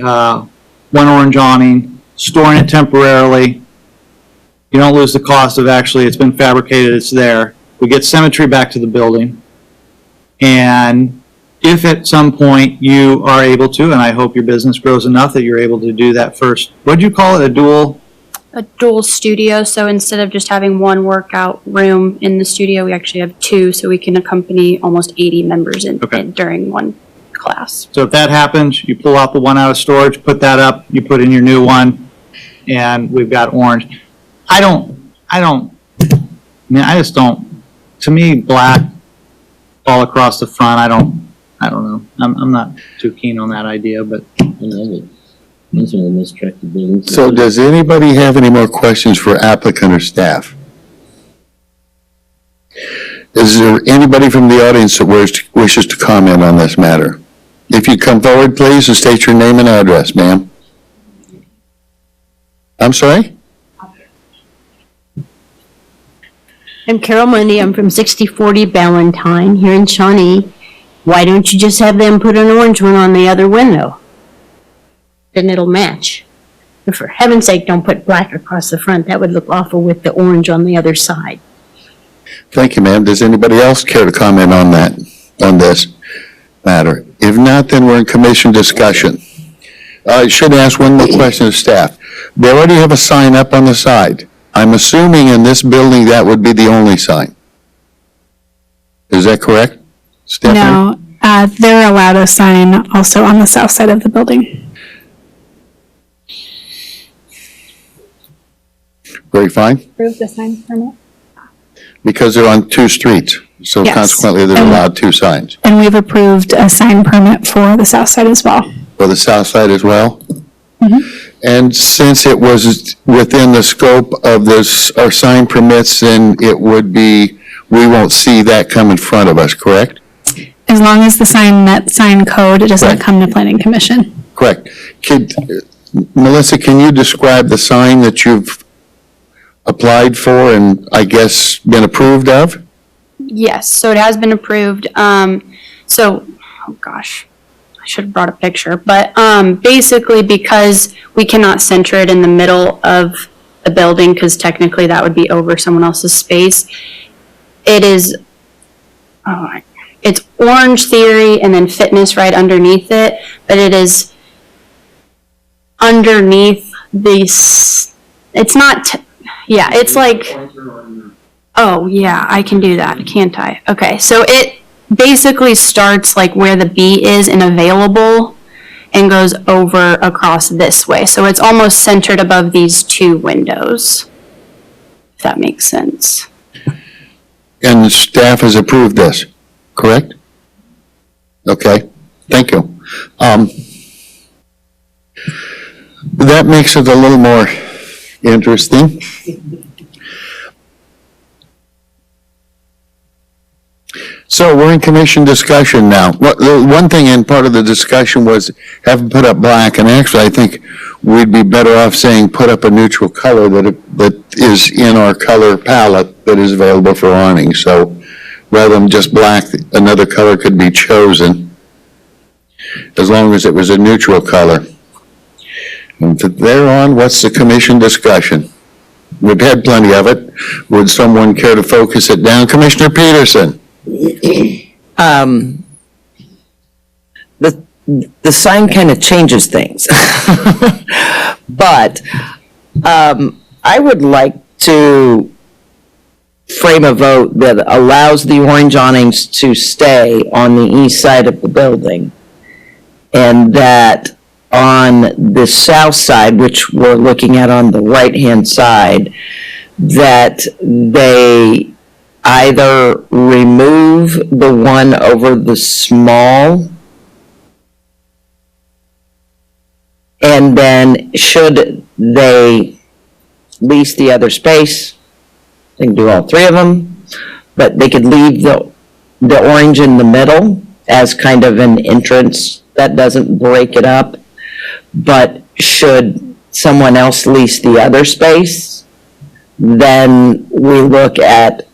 [SPEAKER 11] one orange awning, storing it temporarily. You don't lose the cost of actually, it's been fabricated, it's there. We get symmetry back to the building. And if at some point you are able to, and I hope your business grows enough that you're able to do that first, what'd you call it,
[SPEAKER 13] a dual studio. So instead of just having one workout room in the studio, we actually have two, so we can accompany almost 80 members in during one class.
[SPEAKER 11] So if that happens, you pull out the one out of storage, put that up, you put in your new one, and we've got orange. I just don't, to me, black all across the front, I don't know. I'm not too keen on that idea, but.
[SPEAKER 4] So does anybody have any more questions for applicant or staff? Is there anybody from the audience that wishes to comment on this matter? If you come forward, please, and state your name and address, ma'am. I'm sorry?
[SPEAKER 15] I'm Carol Mundy. I'm from 6040 Ballantyne here in Shawnee. Why don't you just have them put an orange one on the other window? Then it'll match. But for heaven's sake, don't put black across the front. That would look awful with the orange on the other side.
[SPEAKER 4] Thank you, ma'am. Does anybody else care to comment on this matter? If not, then we're in commission discussion. I should ask one more question of staff. They already have a sign up on the side. I'm assuming in this building that would be the only sign. Is that correct, Stephanie?
[SPEAKER 12] No, they're allowed a sign also on the south side of the building.
[SPEAKER 4] Very fine.
[SPEAKER 12] Approve the sign permit.
[SPEAKER 4] Because they're on two streets, so
[SPEAKER 12] Yes.
[SPEAKER 4] consequently they're allowed two signs.
[SPEAKER 12] And we've approved a sign permit for the south side as well.
[SPEAKER 4] For the south side as well?
[SPEAKER 12] Mhm.
[SPEAKER 4] And since it was within the scope of this, our sign permits, then it would be, we won't see that come in front of us, correct?
[SPEAKER 12] As long as the sign met sign code, it doesn't
[SPEAKER 4] Right.
[SPEAKER 12] come to planning commission.
[SPEAKER 4] Correct. Melissa, can you describe the sign that you've applied for and I guess been approved of?
[SPEAKER 13] Yes, so it has been approved. Oh gosh, I should have brought a picture, but basically because we cannot center it in the middle of the building, because technically that would be over someone else's space. It is, it's Orangetheory and then fitness right underneath it, but it is underneath it's not, yeah, it's like, oh yeah, I can do that, can't I? Okay, so it basically starts like where the B is in available and goes over across this way. So it's almost centered above these two windows, if that makes sense.
[SPEAKER 4] And the staff has approved this, correct? Okay, thank you. That makes it a little more interesting. So we're in commission discussion now. The one thing in part of the discussion was have them put up black, and actually I think we'd be better off saying put up a neutral color that is in our color palette that is available for awning. So rather than just black, another color could be chosen as long as it was a neutral color. And from there on, what's the commission discussion? We've had plenty of it. Would someone care to focus it down? Commissioner Peterson?
[SPEAKER 8] The sign kind of changes things. But I would like to frame a vote that allows the orange awnings to stay on the east side of the building, and that on the south side, which we're looking at on the right-hand side, that they either remove the one over the small, and then should they lease the other space, they can do all three of them, but they could leave the orange in the middle as kind of an entrance that doesn't break it up. But should someone else lease the other space, then we look at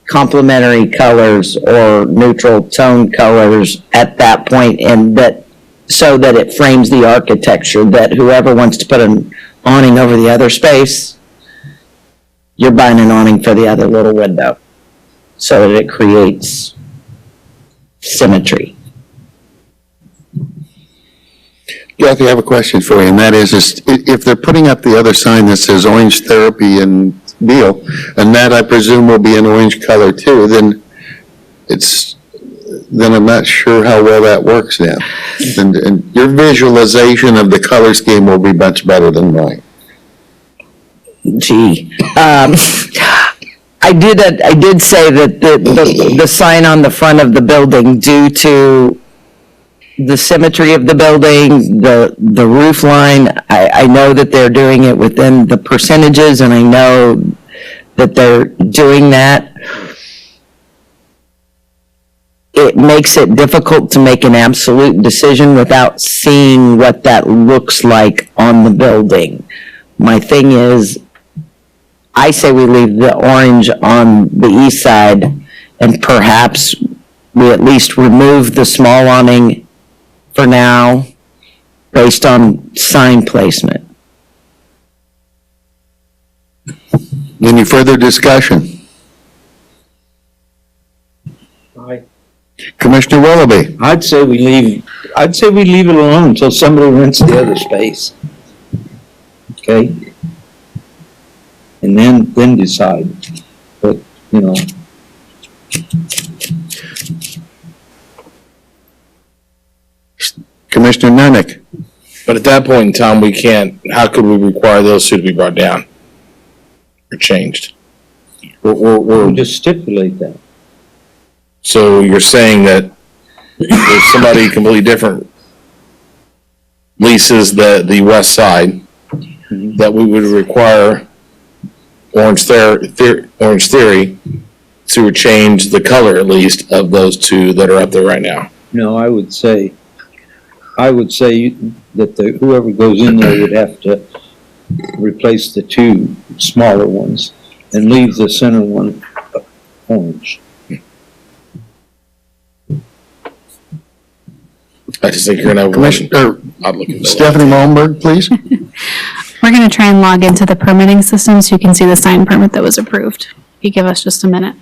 [SPEAKER 8] complementary colors or neutral tone colors at that point, and that so that it frames the architecture that whoever wants to put an awning over the other space, you're buying an awning for the other little window, so that it creates symmetry.
[SPEAKER 4] Kathy, I have a question for you, and that is if they're putting up the other sign that says Orange Therapy and deal, and that I presume will be an orange color too, then I'm not sure how well that works then. And your visualization of the color scheme will be much better than mine.
[SPEAKER 8] Gee, I did say that the sign on the front of the building, due to the symmetry of the building, the roof line, I know that they're doing it within the percentages, and I know that they're doing that. It makes it difficult to make an absolute decision without seeing what that looks like on the building. My thing is, I say we leave the orange on the east side, and perhaps we at least remove the small awning for now, based on sign placement.
[SPEAKER 4] Any further discussion? Commissioner Willoughby?
[SPEAKER 14] I'd say we leave it alone until somebody rents the other space. Okay? And then decide. But, you know.
[SPEAKER 4] Commissioner Nennick?
[SPEAKER 10] But at that point in time, we can't, how could we require those two to be brought down? Or changed?
[SPEAKER 14] We'll just stipulate that.
[SPEAKER 10] So you're saying that if somebody completely different leases the west side, that we would require Orangetheory to change the color at least of those two that are up there right now?
[SPEAKER 14] No, I would say that whoever goes in there would have to replace the two smaller ones and leave the center one orange.
[SPEAKER 10] I just think you're gonna have
[SPEAKER 4] Commissioner, Stephanie Malmberg, please.
[SPEAKER 12] We're going to try and log into the permitting system so you can see the sign permit that was approved. If you give us just a minute.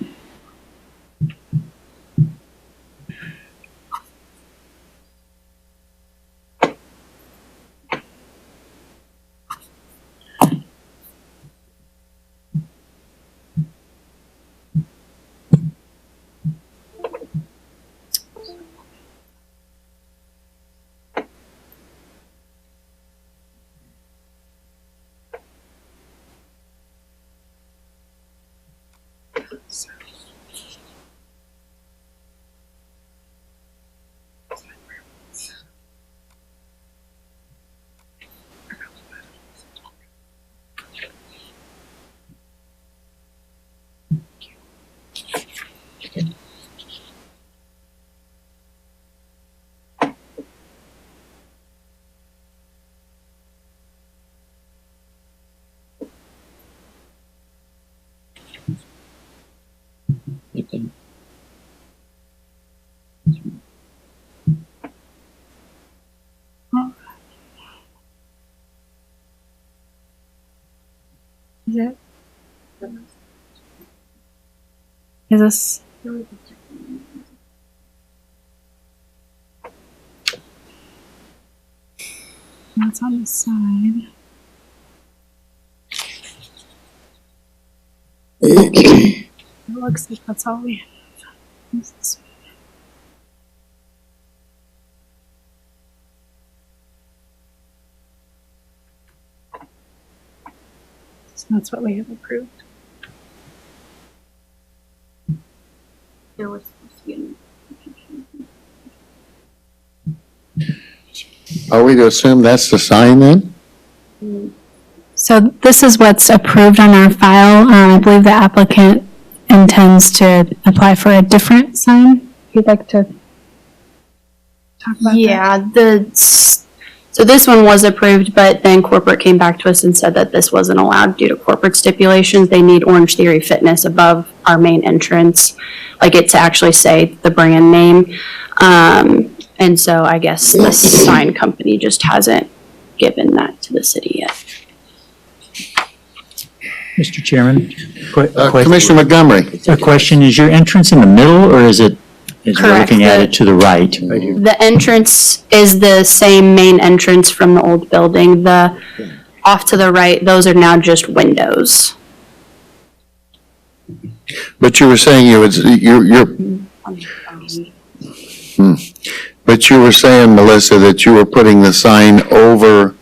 [SPEAKER 12] Is this? That's on the side. It looks like that's all we have. So that's what we have approved.
[SPEAKER 13] There was supposed to be
[SPEAKER 4] Are we to assume that's the sign then?
[SPEAKER 12] So this is what's approved on our file. I believe the applicant intends to apply for a different sign. If you'd like to talk about that.
[SPEAKER 13] So this one was approved, but then corporate came back to us and said that this wasn't allowed due to corporate stipulations. They need Orangetheory fitness above our main entrance, like it to actually say the brand name. And so I guess the sign company just hasn't given that to the city yet.
[SPEAKER 5] Mr. Chairman?
[SPEAKER 4] Commissioner Montgomery?
[SPEAKER 5] A question, is your entrance in the middle, or is we're
[SPEAKER 13] Correct.
[SPEAKER 5] looking at it to the right?
[SPEAKER 13] The entrance is the same main entrance from the old building. The off to the right, those are now just windows.
[SPEAKER 4] But you were saying But you were saying, Melissa, that you were putting the sign over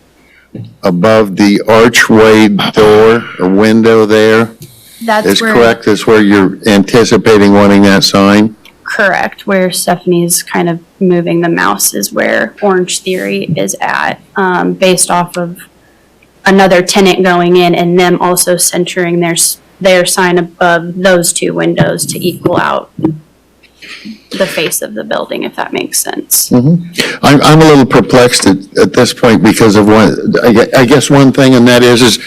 [SPEAKER 4] above the archway door or window there?
[SPEAKER 13] That's
[SPEAKER 4] Is
[SPEAKER 13] where,
[SPEAKER 4] correct, that's where you're anticipating wanting that sign?
[SPEAKER 13] correct, where Stephanie's kind of moving the mouse is where Orangetheory is at, based off of another tenant going in and them also centering their sign above those two windows to equal out the face of the building, if that makes sense.
[SPEAKER 4] I'm a little perplexed at this point because of I guess one thing, and that is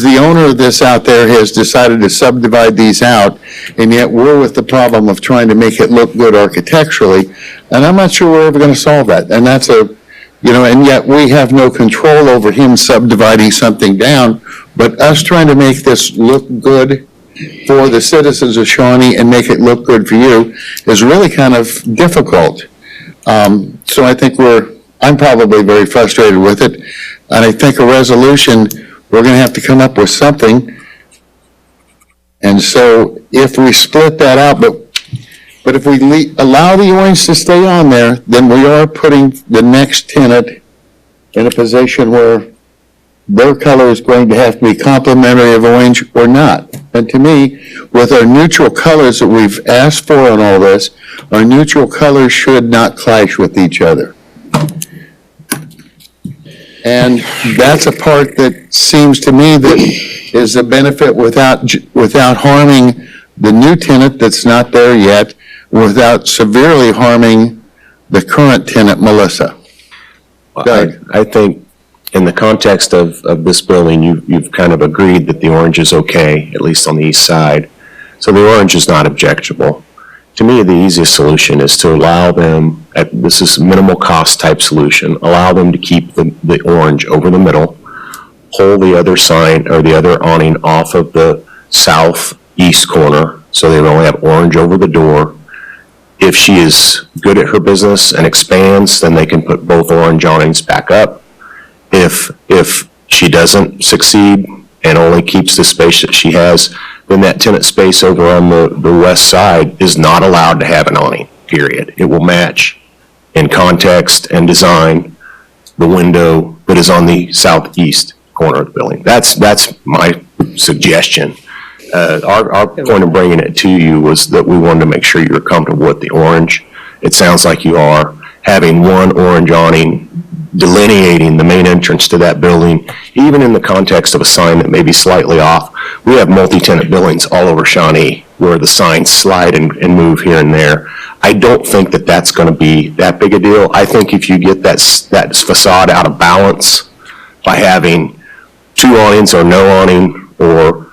[SPEAKER 4] the owner of this out there has decided to subdivide these out, and yet we're with the problem of trying to make it look good architecturally, and I'm not sure we're ever gonna solve that, and that's and yet we have no control over him subdividing something down, but us trying to make this look good for the citizens of Shawnee and make it look good for you is really kind of difficult. So I think I'm probably very frustrated with it. And I think a resolution, we're going to have to come up with something. And so if we split that out, but if we allow the orange to stay on there, then we are putting the next tenant in a position where their color is going to have to be complementary of orange or not. And to me, with our neutral colors that we've asked for on all this, our neutral colors should not clash with each other. And that's a part that seems to me that is a benefit without harming the new tenant that's not there yet, without severely harming the current tenant, Melissa. Doug?
[SPEAKER 7] I think in the context of this building, you've kind of agreed that the orange is okay, at least on the east side. So the orange is not objectionable. To me, the easiest solution is to allow them, this is a minimal cost type solution, allow them to keep the orange over the middle, pull the other sign or the other awning off of the southeast corner, so they only have orange over the door. If she is good at her business and expands, then they can put both orange awnings back up. If she doesn't succeed and only keeps the space that she has, then that tenant space over on the west side is not allowed to have an awning, period. It will match in context and design the window that is on the southeast corner of the building. That's my suggestion. Our point of bringing it to you was that we wanted to make sure you were comfortable with the orange. It sounds like you are. Having one orange awning delineating the main entrance to that building, even in the context of a sign that may be slightly off. We have multi-tenant buildings all over Shawnee where the signs slide and move here and there. I don't think that that's going to be that big a deal. I think if you get that facade out of balance by having two awnings or no awning, or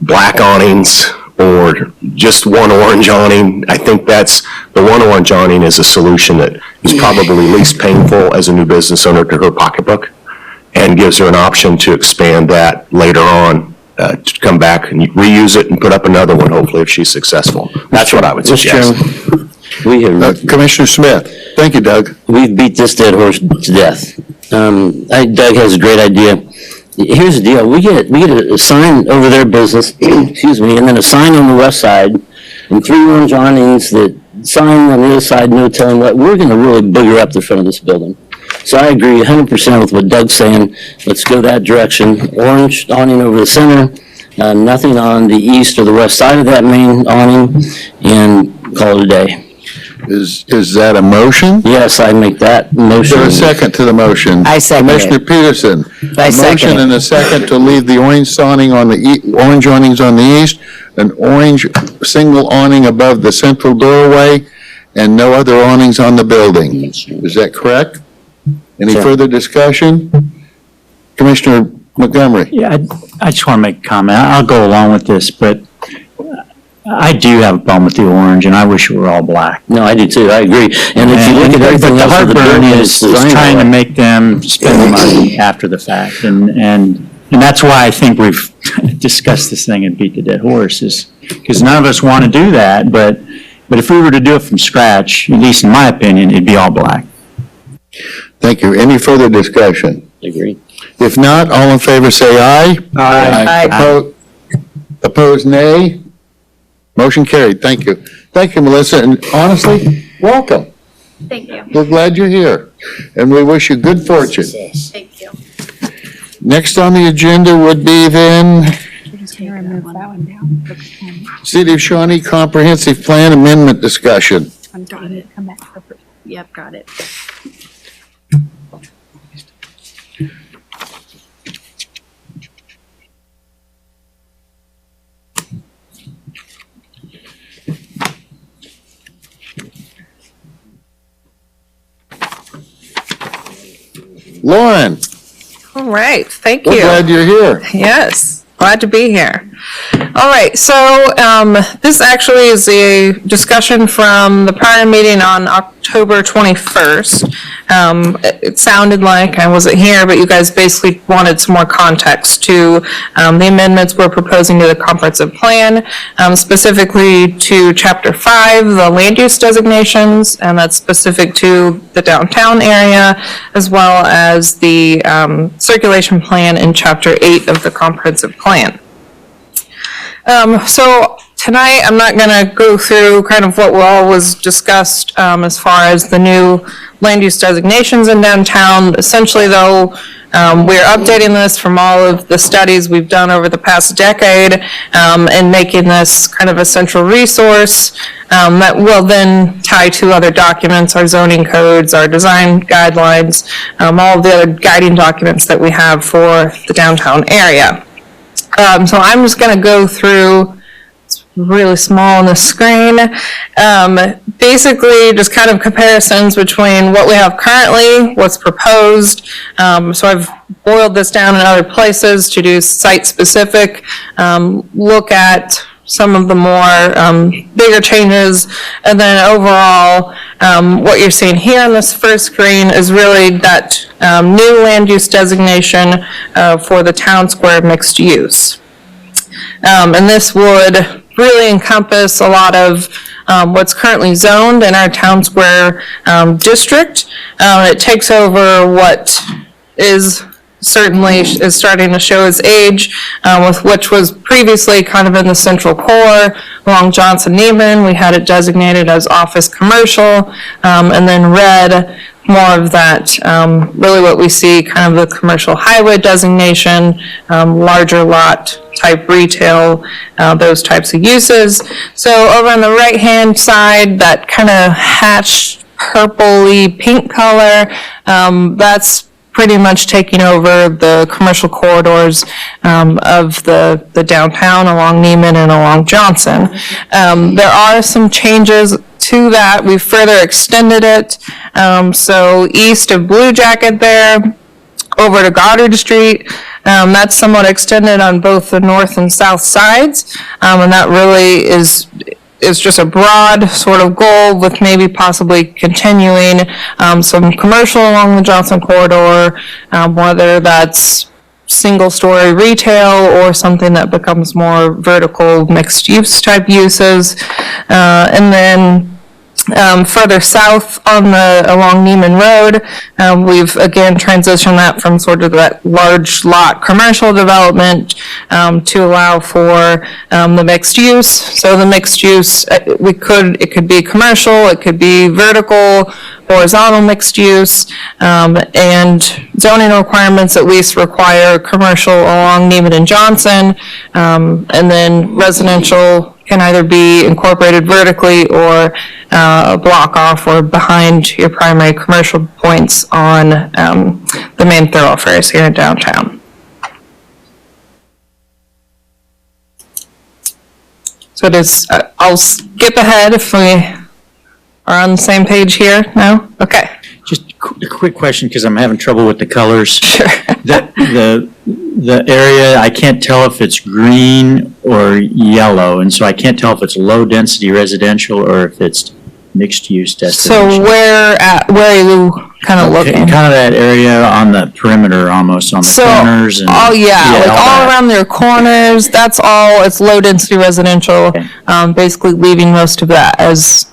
[SPEAKER 7] black awnings, or just one orange awning, I think the one orange awning is a solution that is probably least painful as a new business owner to her pocketbook, and gives her an option to expand that later on, to come back and reuse it and put up another one, hopefully, if she's successful. That's what I would suggest.
[SPEAKER 4] Commissioner Smith. Thank you, Doug.
[SPEAKER 6] We've beat this dead horse to death. Doug has a great idea. Here's the deal, we get a sign over their business, excuse me, and then a sign on the west side, and three orange awnings that sign on the other side, no telling what, we're gonna really booger up the front of this building. So I agree 100% with what Doug's saying, let's go that direction, orange awning over the center, nothing on the east or the west side of that main awning, and call it a day.
[SPEAKER 4] Is that a motion?
[SPEAKER 6] Yes, I make that motion.
[SPEAKER 4] Is there a second to the motion?
[SPEAKER 8] I second it.
[SPEAKER 4] Commissioner Peterson.
[SPEAKER 8] I second
[SPEAKER 4] Motion
[SPEAKER 8] it.
[SPEAKER 4] and a second to leave the orange awning on the orange awnings on the east, an orange single awning above the central doorway, and no other awnings on the building. Is that correct? Any
[SPEAKER 6] Sure.
[SPEAKER 4] further discussion? Commissioner Montgomery.
[SPEAKER 5] Yeah, I just want to make a comment. I'll go along with this, but I do have a problem with the orange, and I wish it were all black.
[SPEAKER 6] No, I do too, I agree. And if you look at everything
[SPEAKER 5] But the
[SPEAKER 6] else of the
[SPEAKER 5] heartburn
[SPEAKER 6] building,
[SPEAKER 5] is
[SPEAKER 6] it's designed
[SPEAKER 5] trying
[SPEAKER 6] that
[SPEAKER 5] to
[SPEAKER 6] way.
[SPEAKER 5] make them spend the money after the fact, and that's why I think we've discussed this thing and beat the dead horse, is because none of us want to do that, but if we were to do it from scratch, at least in my opinion, it'd be all black.
[SPEAKER 4] Thank you. Any further discussion?
[SPEAKER 6] Agreed.
[SPEAKER 4] If not, all in favor say aye.
[SPEAKER 8] Aye.
[SPEAKER 4] Opposed, nay. Motion carried. Thank you. Thank you, Melissa. And honestly, welcome.
[SPEAKER 13] Thank you.
[SPEAKER 4] We're glad you're here, and we wish you good fortune.
[SPEAKER 13] Thank you.
[SPEAKER 4] Next on the agenda would be then City of Shawnee Comprehensive Plan Amendment discussion.
[SPEAKER 13] Yep, got it.
[SPEAKER 4] Lauren,
[SPEAKER 16] All right, thank
[SPEAKER 4] we're
[SPEAKER 16] you.
[SPEAKER 4] glad you're here.
[SPEAKER 16] Yes, glad to be here. All right, so this actually is a discussion from the prior meeting on October 21st. It sounded like I wasn't here, but you guys basically wanted some more context to the amendments we're proposing to the comprehensive plan, specifically to Chapter 5, the land use designations, and that's specific to the downtown area, as well as the circulation plan in Chapter 8 of the comprehensive plan. So tonight, I'm not going to go through kind of what all was discussed as far as the new land use designations in downtown. Essentially, though, we're updating this from all of the studies we've done over the past decade and making this kind of a central resource that will then tie to other documents, our zoning codes, our design guidelines, all of the other guiding documents that we have for the downtown area. So I'm just going to go through, it's really small on the screen, basically just kind of comparisons between what we have currently, what's proposed. So I've boiled this down in other places to do site-specific, look at some of the more bigger changes, and then overall, what you're seeing here on this first screen is really that new land use designation for the town square mixed use. And this would really encompass a lot of what's currently zoned in our town square district. It takes over what is certainly is starting to show its age, with which was previously kind of in the central core along Johnson-Neiman. We had it designated as office commercial, and then red, more of that, really what we see, kind of the commercial highway designation, larger lot type retail, those types of uses. So over on the right-hand side, that kind of hatched purpley pink color, that's pretty much taking over the commercial corridors of the downtown along Neiman and along Johnson. There are some changes to that. We've further extended it. So east of Blue Jacket there, over to Goddard Street, that's somewhat extended on both the north and south sides. And that really is just a broad sort of goal with maybe possibly continuing some commercial along the Johnson corridor, whether that's single-story retail or something that becomes more vertical mixed-use type uses. And then further south along Neiman Road, we've again transitioned that from sort of that large lot commercial development to allow for the mixed use. So the mixed use, it could be commercial, it could be vertical, horizontal mixed use, and zoning requirements at least require commercial along Neiman and Johnson, and then residential can either be incorporated vertically or block off or behind your primary commercial points on the main thoroughfares here in downtown. So it is, I'll skip ahead if we are on the same page here. No? Okay.
[SPEAKER 5] Just a quick question, because I'm having trouble with the colors.
[SPEAKER 16] Sure.
[SPEAKER 5] The area, I can't tell if it's green or yellow, and so I can't tell if it's low-density residential or if it's mixed-use destination.
[SPEAKER 16] So where are you kind of looking?
[SPEAKER 5] Kind of that area on the perimeter, almost on the corners. And,
[SPEAKER 16] like all around their corners, that's all, it's low-density residential, okay. Basically leaving most of that as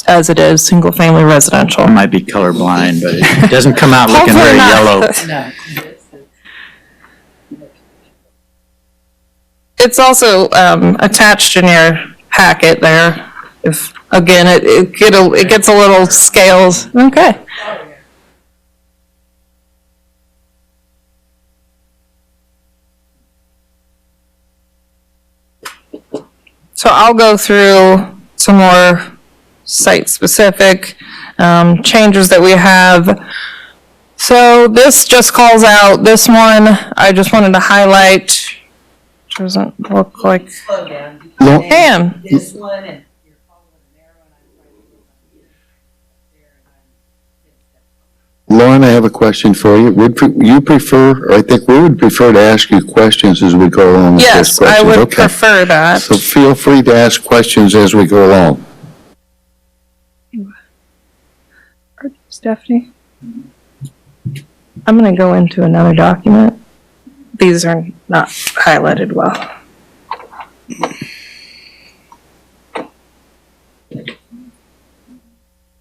[SPEAKER 16] it is single-family residential.
[SPEAKER 5] I might be colorblind, but it doesn't come out looking very yellow.
[SPEAKER 16] No. It's also attached in your packet there. If again, it gets a little scales. Okay. So I'll go through some more site-specific changes that we have. So this just calls out, this one, I just wanted to highlight, doesn't look like.
[SPEAKER 8] Slow down.
[SPEAKER 16] Can.
[SPEAKER 8] This one and you're following an arrow and I'm trying to look up here and
[SPEAKER 4] Lauren, I have a question for you. Would you prefer, or I think we would prefer to ask you questions as we go along with this
[SPEAKER 16] Yes,
[SPEAKER 4] question.
[SPEAKER 16] I would
[SPEAKER 4] Okay.
[SPEAKER 16] prefer that.
[SPEAKER 4] So feel free to ask questions as we go along.
[SPEAKER 16] Stephanie? I'm going to go into another document. These are not highlighted well.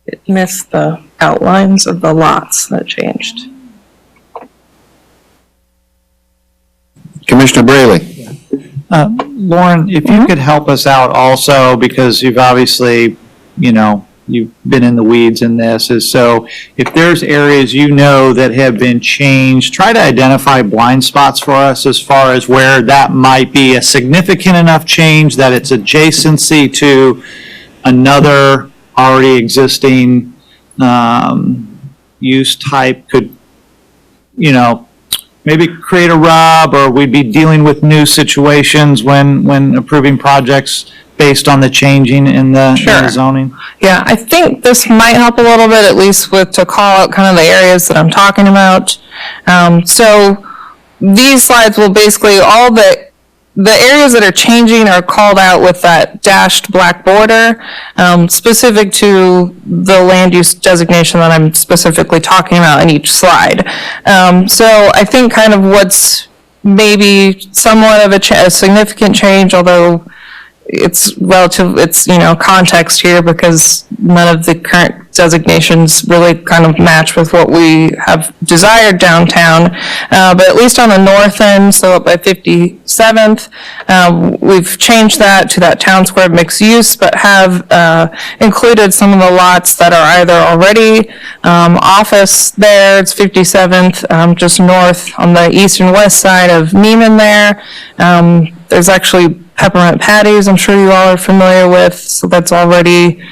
[SPEAKER 16] It missed the outlines of the lots that changed.
[SPEAKER 4] Commissioner Braley.
[SPEAKER 11] Lauren, if you could help us out also, because you've obviously, you've been in the weeds in this, is so if there's areas that have been changed, try to identify blind spots for us as far as where that might be a significant enough change that it's adjacency to another already existing use type could, maybe create a rub, or we'd be dealing with new situations when approving projects based on the changing in the zoning?
[SPEAKER 16] Yeah, I think this might help a little bit, at least to call out kind of the areas that I'm talking about. So these slides will basically, all the areas that are changing are called out with that dashed black border, specific to the land use designation that I'm specifically talking about in each slide. So I think kind of what's maybe somewhat of a significant change, although it's relative, context here, because none of the current designations really kind of match with what we have desired downtown. But at least on the north end, so up by 57th, we've changed that to that town square mixed use, but have included some of the lots that are either already office there. It's 57th, just north on the east and west side of Neiman there. There's actually Peppermint Patties, I'm sure you all are familiar with, so that's already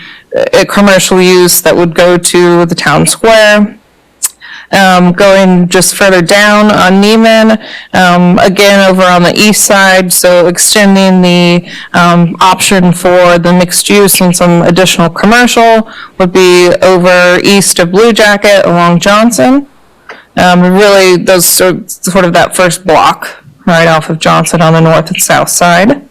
[SPEAKER 16] a commercial use that would go to the town square. Going just further down on Neiman, again over on the east side, so extending the option for the mixed use and some additional commercial would be over east of Blue Jacket along Johnson. Really, those are sort of that first block right off of Johnson on the north and south side.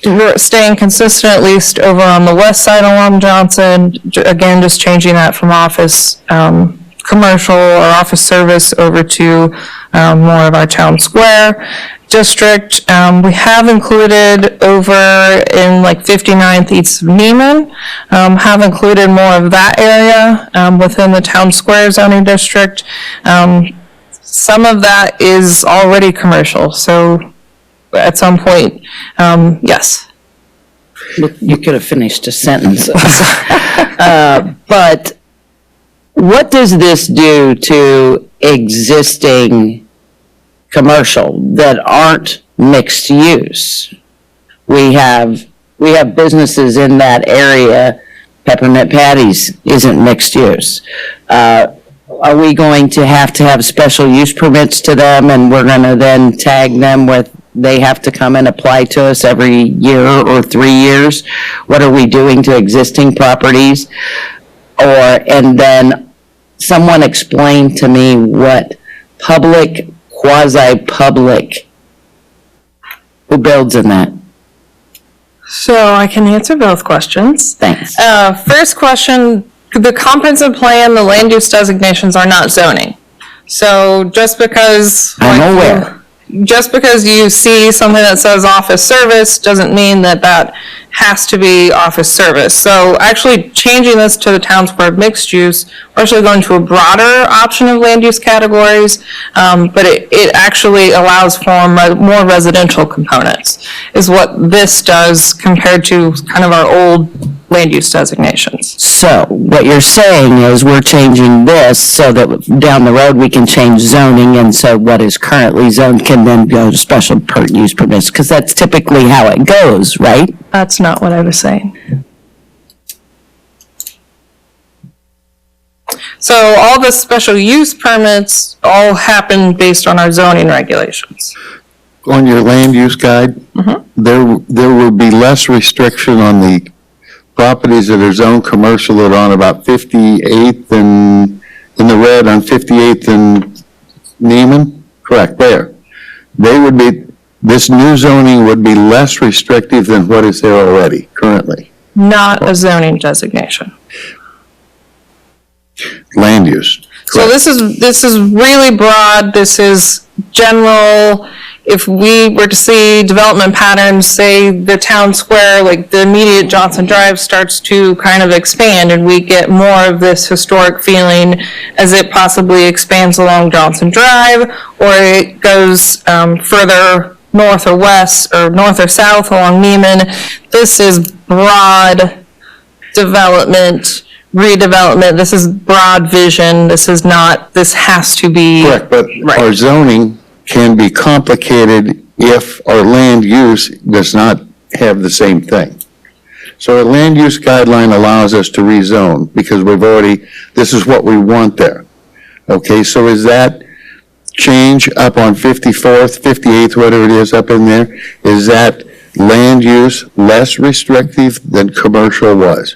[SPEAKER 16] We're staying consistent, at least over on the west side along Johnson. Again, just changing that from office, commercial or office service over to more of our town square district. We have included over in like 59th East of Neiman, have included more of that area within the town square zoning district. Some of that is already commercial, so at some point, yes.
[SPEAKER 8] You could have finished a sentence. But what does this do to existing commercial that aren't mixed use? We have businesses in that area. Peppermint Patties isn't mixed use. Are we going to have special use permits to them, and we're going to then tag them with, they have to come and apply to us every year or 3 years? What are we doing to existing properties? And then someone explain to me what public, quasi-public, who builds in that?
[SPEAKER 16] So I can answer both questions.
[SPEAKER 8] Thanks.
[SPEAKER 16] First question, the comprehensive plan, the land use designations are not zoning. So just because
[SPEAKER 8] I'm aware.
[SPEAKER 16] Just because you see something that says office service doesn't mean that that has to be office service. So actually changing this to the town square mixed use, we're actually going to a broader option of land use categories, but it actually allows for more residential components, is what this does compared to kind of our old land use designations.
[SPEAKER 8] So what you're saying is we're changing this so that down the road we can change zoning, and so what is currently zoned can then go to special use permits, because that's typically how it goes, right?
[SPEAKER 16] That's not what I was saying. So all the special use permits all happen based on our zoning regulations.
[SPEAKER 4] On your land use guide, there will be less restriction on the properties that are zoned commercial that are on about 58th and, in the red on 58th and Neiman? Correct, there. They would be, this new zoning would be less restrictive than what is there already, currently.
[SPEAKER 16] Not a zoning designation.
[SPEAKER 4] Land use.
[SPEAKER 16] So this is really broad. This is general. If we were to see development patterns, say the town square, like the immediate Johnson Drive starts to kind of expand and we get more of this historic feeling as it possibly expands along Johnson Drive, or it goes further north or west or north or south along Neiman. This is broad development, redevelopment. This is broad vision. This is not, this has to be.
[SPEAKER 4] Correct, but our zoning can be complicated if our land use does not have the same thing. So our land use guideline allows us to rezone because we've already, this is what we want there. Okay, so is that change up on 54th, 58th, whatever it is up in there, is that land use less restrictive than commercial was?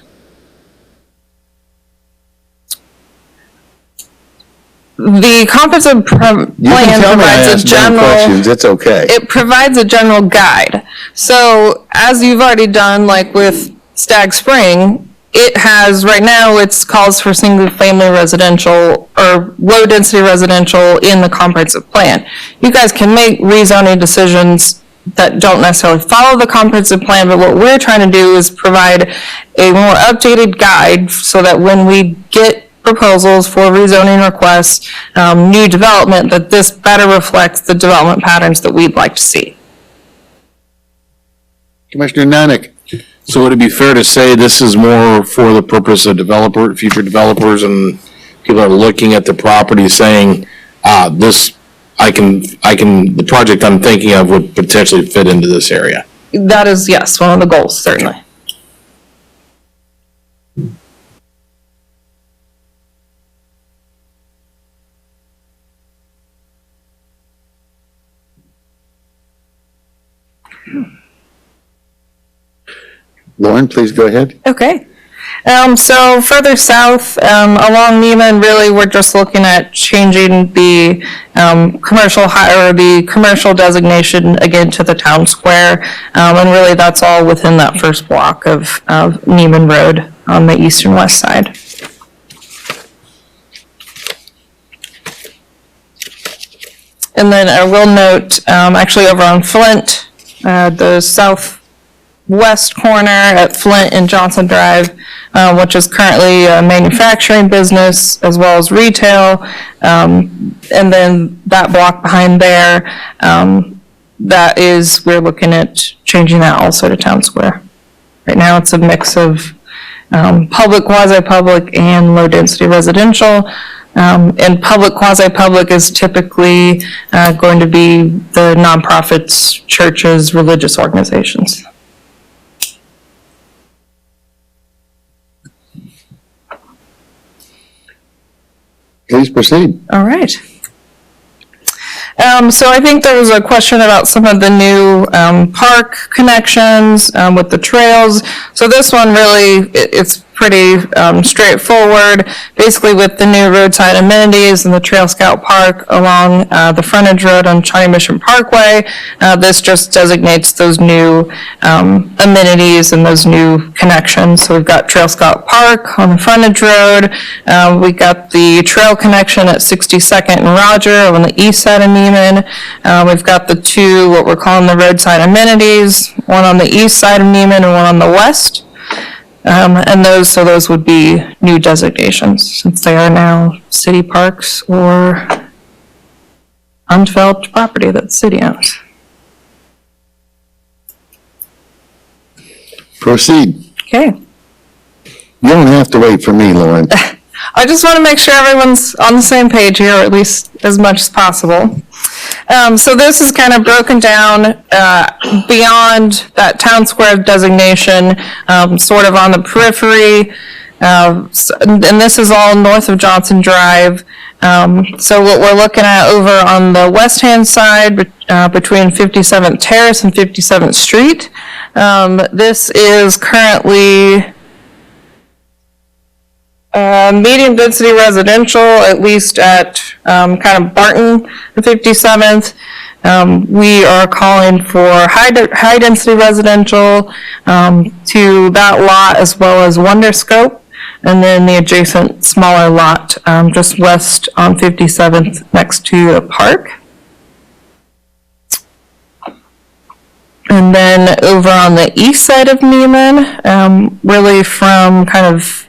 [SPEAKER 16] The comprehensive plan provides a general.
[SPEAKER 4] Questions, it's okay.
[SPEAKER 16] It provides a general guide. So as you've already done, like with Stag Spring, it has, right now, it calls for single-family residential or low-density residential in the comprehensive plan. You guys can make rezoning decisions that don't necessarily follow the comprehensive plan, but what we're trying to do is provide a more updated guide so that when we get proposals for rezoning requests, new development, that this better reflects the development patterns that we'd like to see.
[SPEAKER 4] Commissioner Nanick.
[SPEAKER 10] So would it be fair to say this is more for the purpose of future developers, and people are looking at the property saying, the project I'm thinking of would potentially fit into this area?
[SPEAKER 16] That is, yes, one of the goals, certainly.
[SPEAKER 4] Lauren, please go ahead.
[SPEAKER 16] Okay. So further south, along Neiman, really, we're just looking at changing the commercial designation again to the town square. And really, that's all within that first block of Neiman Road on the east and west side. And then I will note, actually over on Flint, the southwest corner at Flint and Johnson Drive, which is currently a manufacturing business as well as retail. And then that block behind there, we're looking at changing that also to town square. Right now it's a mix of public, quasi-public, and low-density residential. And public, quasi-public is typically going to be the nonprofits, churches, religious organizations.
[SPEAKER 4] Please proceed.
[SPEAKER 16] All right. So I think there was a question about some of the new park connections with the trails. So this one really, it's pretty straightforward. Basically with the new roadside amenities and the Trail Scout Park along the frontage road on Shawnee Mission Parkway, this just designates those new amenities and those new connections. So we've got Trail Scout Park on the frontage road. We got the trail connection at 62nd and Roger on the east side of Neiman. We've got the two, what we're calling the roadside amenities, one on the east side of Neiman and one on the west. And those would be new designations since they are now city parks or undeveloped property that the city owns.
[SPEAKER 4] Proceed.
[SPEAKER 16] Okay.
[SPEAKER 4] You don't have to wait for me, Lauren.
[SPEAKER 16] I just want to make sure everyone's on the same page here, or at least as much as possible. So this is kind of broken down beyond that town square designation, sort of on the periphery. And this is all north of Johnson Drive. So what we're looking at over on the west-hand side between 57th Terrace and 57th Street, this is currently medium density residential, at least at kind of Barton, the 57th. We are calling for high density residential to that lot, as well as Wonderscope, and then the adjacent smaller lot just west on 57th next to the park. And then over on the east side of Neiman, really from kind of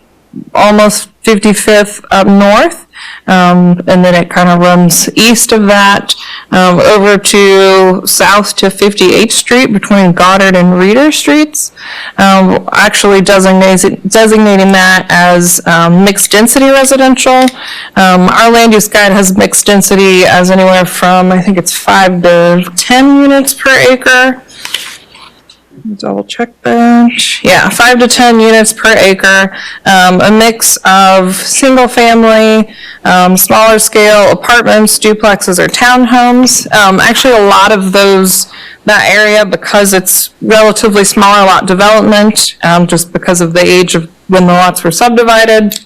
[SPEAKER 16] almost 55th up north, and then it kind of runs east of that over to south to 58th Street between Goddard and Reeder Streets, actually designating that as mixed density residential. Our land use guide has mixed density as anywhere from, I think it's 5 to 10 units per acre. Double check that. Yeah, 5 to 10 units per acre. A mix of single family, smaller scale apartments, duplexes, or townhomes. Actually, a lot of that area, because it's relatively smaller lot development, just because of the age of when the lots were subdivided,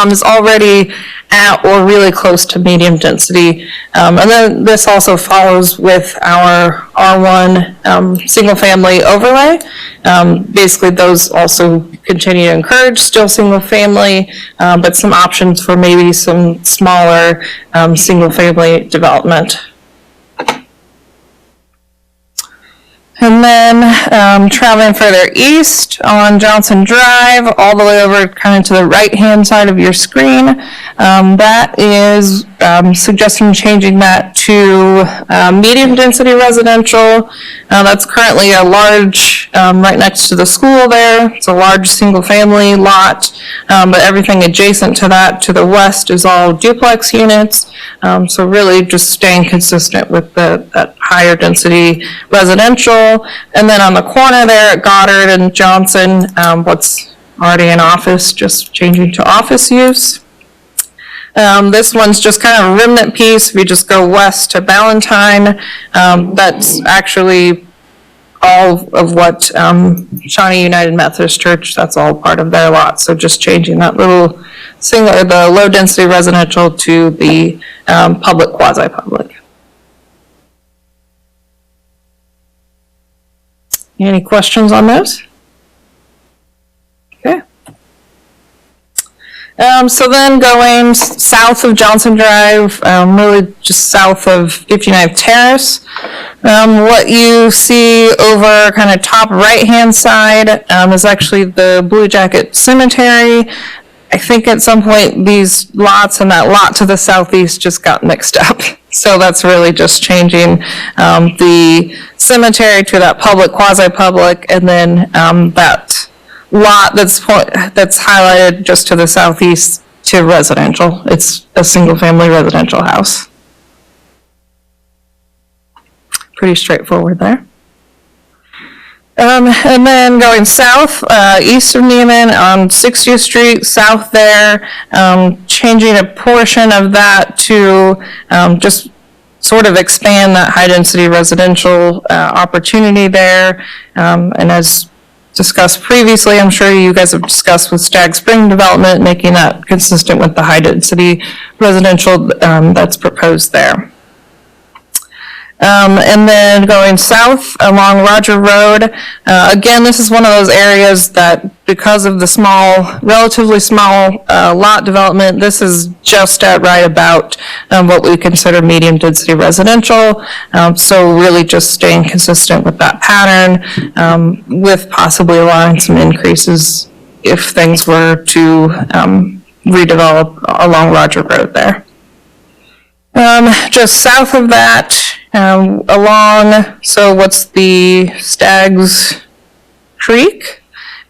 [SPEAKER 16] is already at or really close to medium density. And then this also follows with our R1 single family overlay. Basically, those also continue to encourage still single family, but some options for maybe some smaller single family development. And then traveling further east on Johnson Drive, all the way over kind of to the right-hand side of your screen, that is suggesting changing that to medium-density residential. That's currently a large, right next to the school there. It's a large single-family lot, but everything adjacent to that to the west is all duplex units. So really just staying consistent with that higher density residential. And then on the corner there at Goddard and Johnson, what's already in office, just changing to office use. This one's just kind of a remnant piece. If you just go west to Ballantyne, that's actually all of what Shawnee United Methodist Church, that's all part of their lot. So just changing that little the low density residential to the public, quasi-public. Any questions on those? Okay. So then going south of Johnson Drive, really just south of 59th Terrace, what you see over kind of top right-hand side is actually the Blue Jacket Cemetery. I think at some point these lots and that lot to the southeast just got mixed up. So that's really just changing the cemetery to that public, quasi-public, and then that lot that's highlighted just to the southeast to residential. It's a single-family residential house. Pretty straightforward there. And then going south, east of Neiman on 60th Street, south there, changing a portion of that to just sort of expand that high-density residential opportunity there. And as discussed previously, I'm sure you guys have discussed with Stag Spring development, making that consistent with the high-density residential that's proposed there. And then going south along Roger Road, again, this is one of those areas that because of the relatively small lot development, this is just at right about what we consider medium density residential. So really just staying consistent with that pattern, with possibly allowing some increases if things were to redevelop along Roger Road there. Just south of that, along, so what's the Stag's Creek?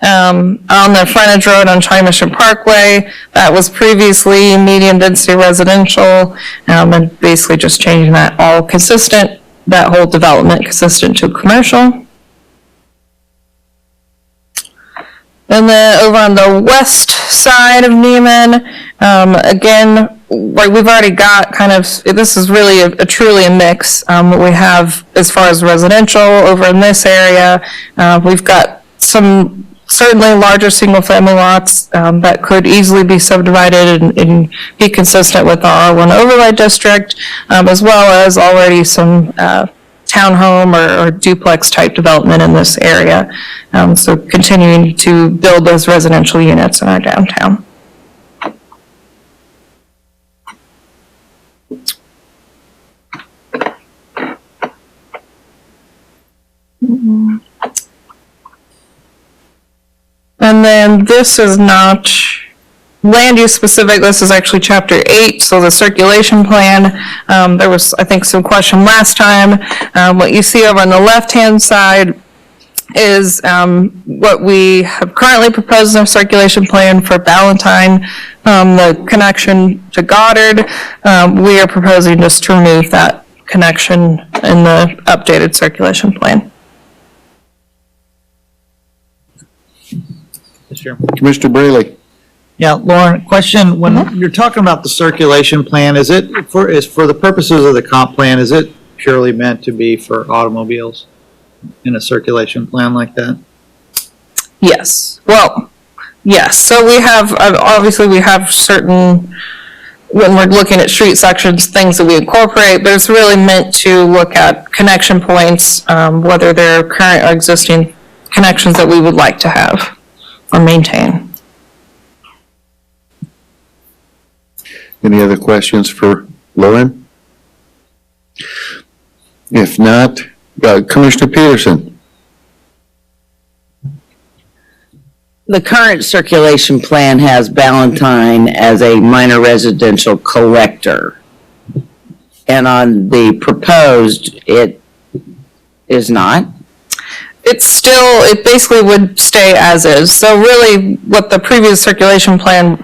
[SPEAKER 16] on the frontage road on Shawnee Mission Parkway. That was previously medium density residential, and basically just changing that all consistent, that whole development consistent to commercial. And then over on the west side of Neiman, again, like we've already got kind of, this is really a truly a mix. We have, as far as residential over in this area, we've got some certainly larger single-family lots that could easily be subdivided and be consistent with our R1 overlay district, as well as already some townhome or duplex type development in this area. So continuing to build those residential units in our downtown. And then this is not land use specific, this is actually chapter 8, so the circulation plan. There was, I think, some question last time. What you see over on the left-hand side is what we have currently proposed in our circulation plan for Ballantyne, the connection to Goddard. We are proposing just to remove that connection in the updated circulation plan.
[SPEAKER 4] Commissioner Braley.
[SPEAKER 11] Yeah, Lauren, question, when you're talking about the circulation plan, is it for the purposes of the comp plan, is it purely meant to be for automobiles in a circulation plan like that?
[SPEAKER 16] Yes. Well, yes. So we have, obviously we have certain, when we're looking at street sections, things that we incorporate, but it's really meant to look at connection points, whether they're current or existing connections that we would like to have or maintain.
[SPEAKER 4] Any other questions for Lauren? If not, Commissioner Peterson.
[SPEAKER 8] The current circulation plan has Ballantyne as a minor residential collector. And on the proposed, it is not.
[SPEAKER 16] It's still, it basically would stay as is. So really what the previous circulation plan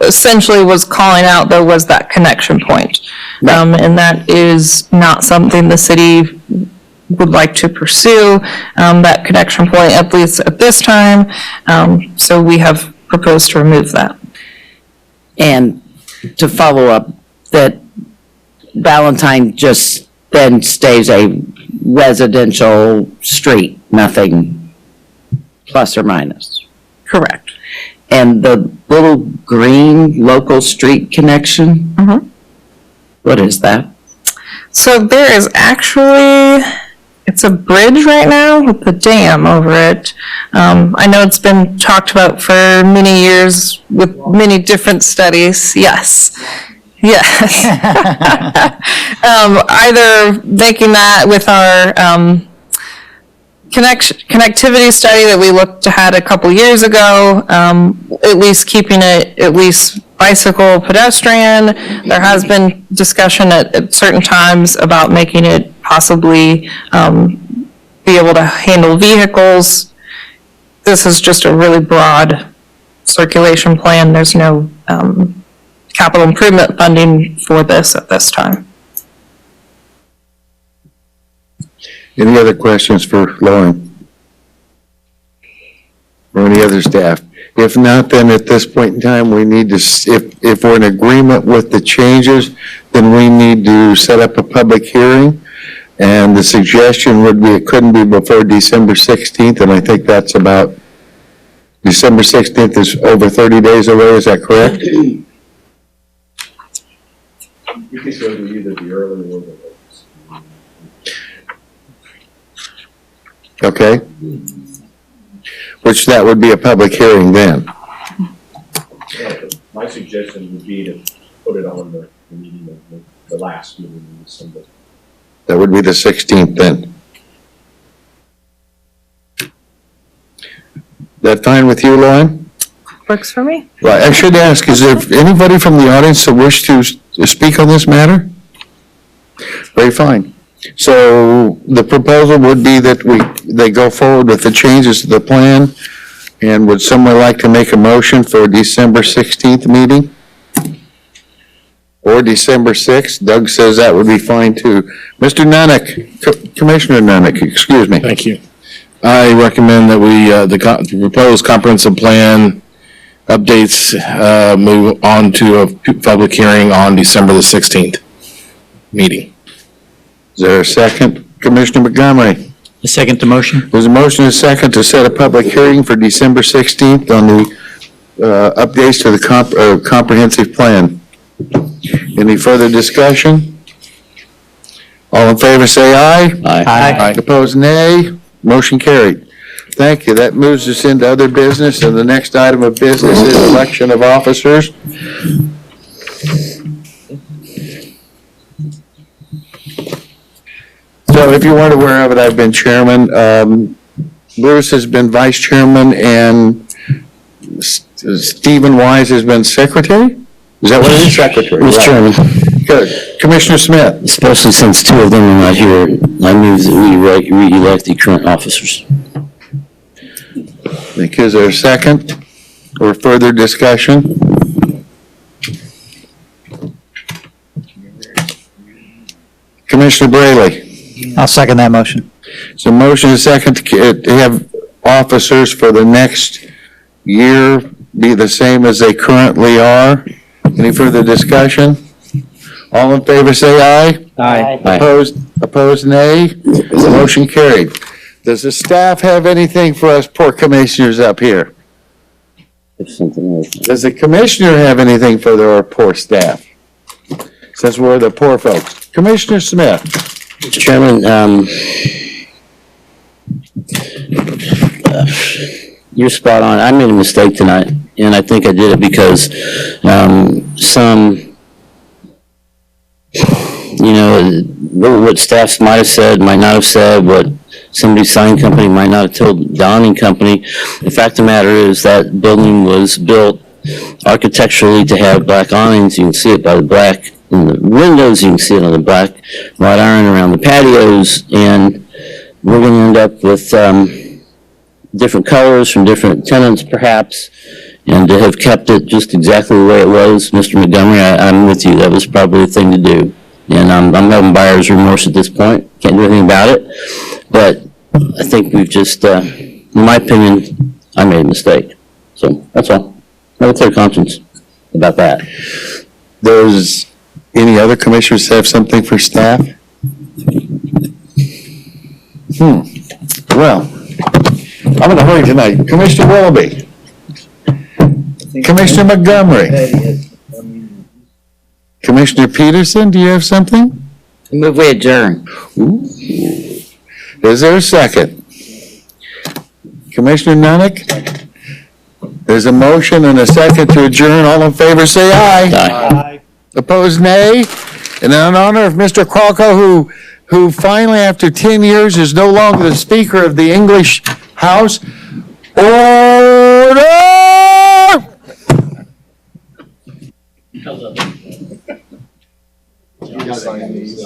[SPEAKER 16] essentially was calling out though was that connection point. And that is not something the city would like to pursue, that connection point, at least at this time. So we have proposed to remove that.
[SPEAKER 8] And to follow up, that Ballantyne just then stays a residential street, nothing plus or minus.
[SPEAKER 16] Correct.
[SPEAKER 8] And the little green local street connection? What is that?
[SPEAKER 16] So there is actually, it's a bridge right now with the dam over it. I know it's been talked about for many years with many different studies. Yes. Yes. Either making that with our connectivity study that we looked at a couple years ago, at least keeping it at least bicycle pedestrian. There has been discussion at certain times about making it possibly be able to handle vehicles. This is just a really broad circulation plan. There's no capital improvement funding for this at this time.
[SPEAKER 4] Any other questions for Lauren? Or any other staff? If not, then at this point in time, we need to, if we're in agreement with the changes, then we need to set up a public hearing. And the suggestion would be it couldn't be before December 16th, and I think that's about, December 16th is over 30 days away, is that correct?
[SPEAKER 1] You can go to either the early or the late.
[SPEAKER 4] Okay. Which that would be a public hearing then.
[SPEAKER 1] My suggestion would be to put it on the meeting of the last meeting in December.
[SPEAKER 4] That would be the 16th then. That fine with you, Lauren?
[SPEAKER 16] Works for me.
[SPEAKER 4] Well, I should ask, is there anybody from the audience that wish to speak on this matter? Very fine. So the proposal would be that they go forward with the changes to the plan And would someone like to make a motion for December 16th meeting? Or December 6th? Doug says that would be fine too. Mr. Nunnick, Commissioner Nunnick, excuse me.
[SPEAKER 10] Thank you. I recommend that we, the proposed comprehensive plan updates, move on to a public hearing on December the 16th meeting.
[SPEAKER 4] Is there a second? Commissioner Montgomery?
[SPEAKER 5] A second to motion?
[SPEAKER 4] There's a motion and a second to set a public hearing for December 16th on the updates to the comprehensive plan. Any further discussion? All in favor say aye.
[SPEAKER 5] Aye.
[SPEAKER 4] Opposed, nay. Motion carried. Thank you. That moves us into other business, and the next item of business is election of officers. So if you weren't aware of it, I've been chairman. Bruce has been vice chairman, and Stephen Wise has been secretary? Is that what it is? Secretary.
[SPEAKER 6] Mr. Chairman,
[SPEAKER 4] Good. Commissioner Smith?
[SPEAKER 6] especially since two of them are not here, I move that we re-elect the current officers.
[SPEAKER 4] Thank you. Is there a second or further discussion? Commissioner Braley?
[SPEAKER 11] I'll second that motion.
[SPEAKER 4] So motion is second to have officers for the next year be the same as they currently are. Any further discussion? All in favor say aye.
[SPEAKER 11] Aye.
[SPEAKER 4] Opposed nay. The motion carried. Does the staff have anything for us poor commissioners up here?
[SPEAKER 6] If something else.
[SPEAKER 4] Does the commissioner have anything for our poor staff? Since we're the poor folks. Commissioner Smith?
[SPEAKER 6] Mr. Chairman, you're spot on. I made a mistake tonight, and I think I did it because some, what staffs might have said, might not have said, what somebody's sign company might not have told the awning company. The fact of the matter is that building was built architecturally to have black awnings. You can see it by the black in the windows. You can see it on the black wrought iron around the patios, and we're going to end up with different colors from different tenants, perhaps, and to have kept it just exactly the way it was, Mr. Montgomery, I'm with you. That was probably the thing to do, and I'm having buyer's remorse at this point. Can't do anything about it, but I think we've just, in my opinion, I made a mistake. So that's all. I have a clear conscience about that.
[SPEAKER 4] Does any other commissioners have something for staff? Well, I'm in a hurry tonight. Commissioner Willoughby? Commissioner Montgomery? Commissioner Peterson, do you have something?
[SPEAKER 8] Move we adjourn.
[SPEAKER 4] Ooh. Is there a second? Commissioner Nunnick? There's a motion and a second to adjourn. All in favor, say aye.
[SPEAKER 6] Aye.
[SPEAKER 4] Opposed, nay. And in honor of Mr. Crocco, who finally, after 10 years, is no longer the Speaker of the English House, order!
[SPEAKER 1] You sign these.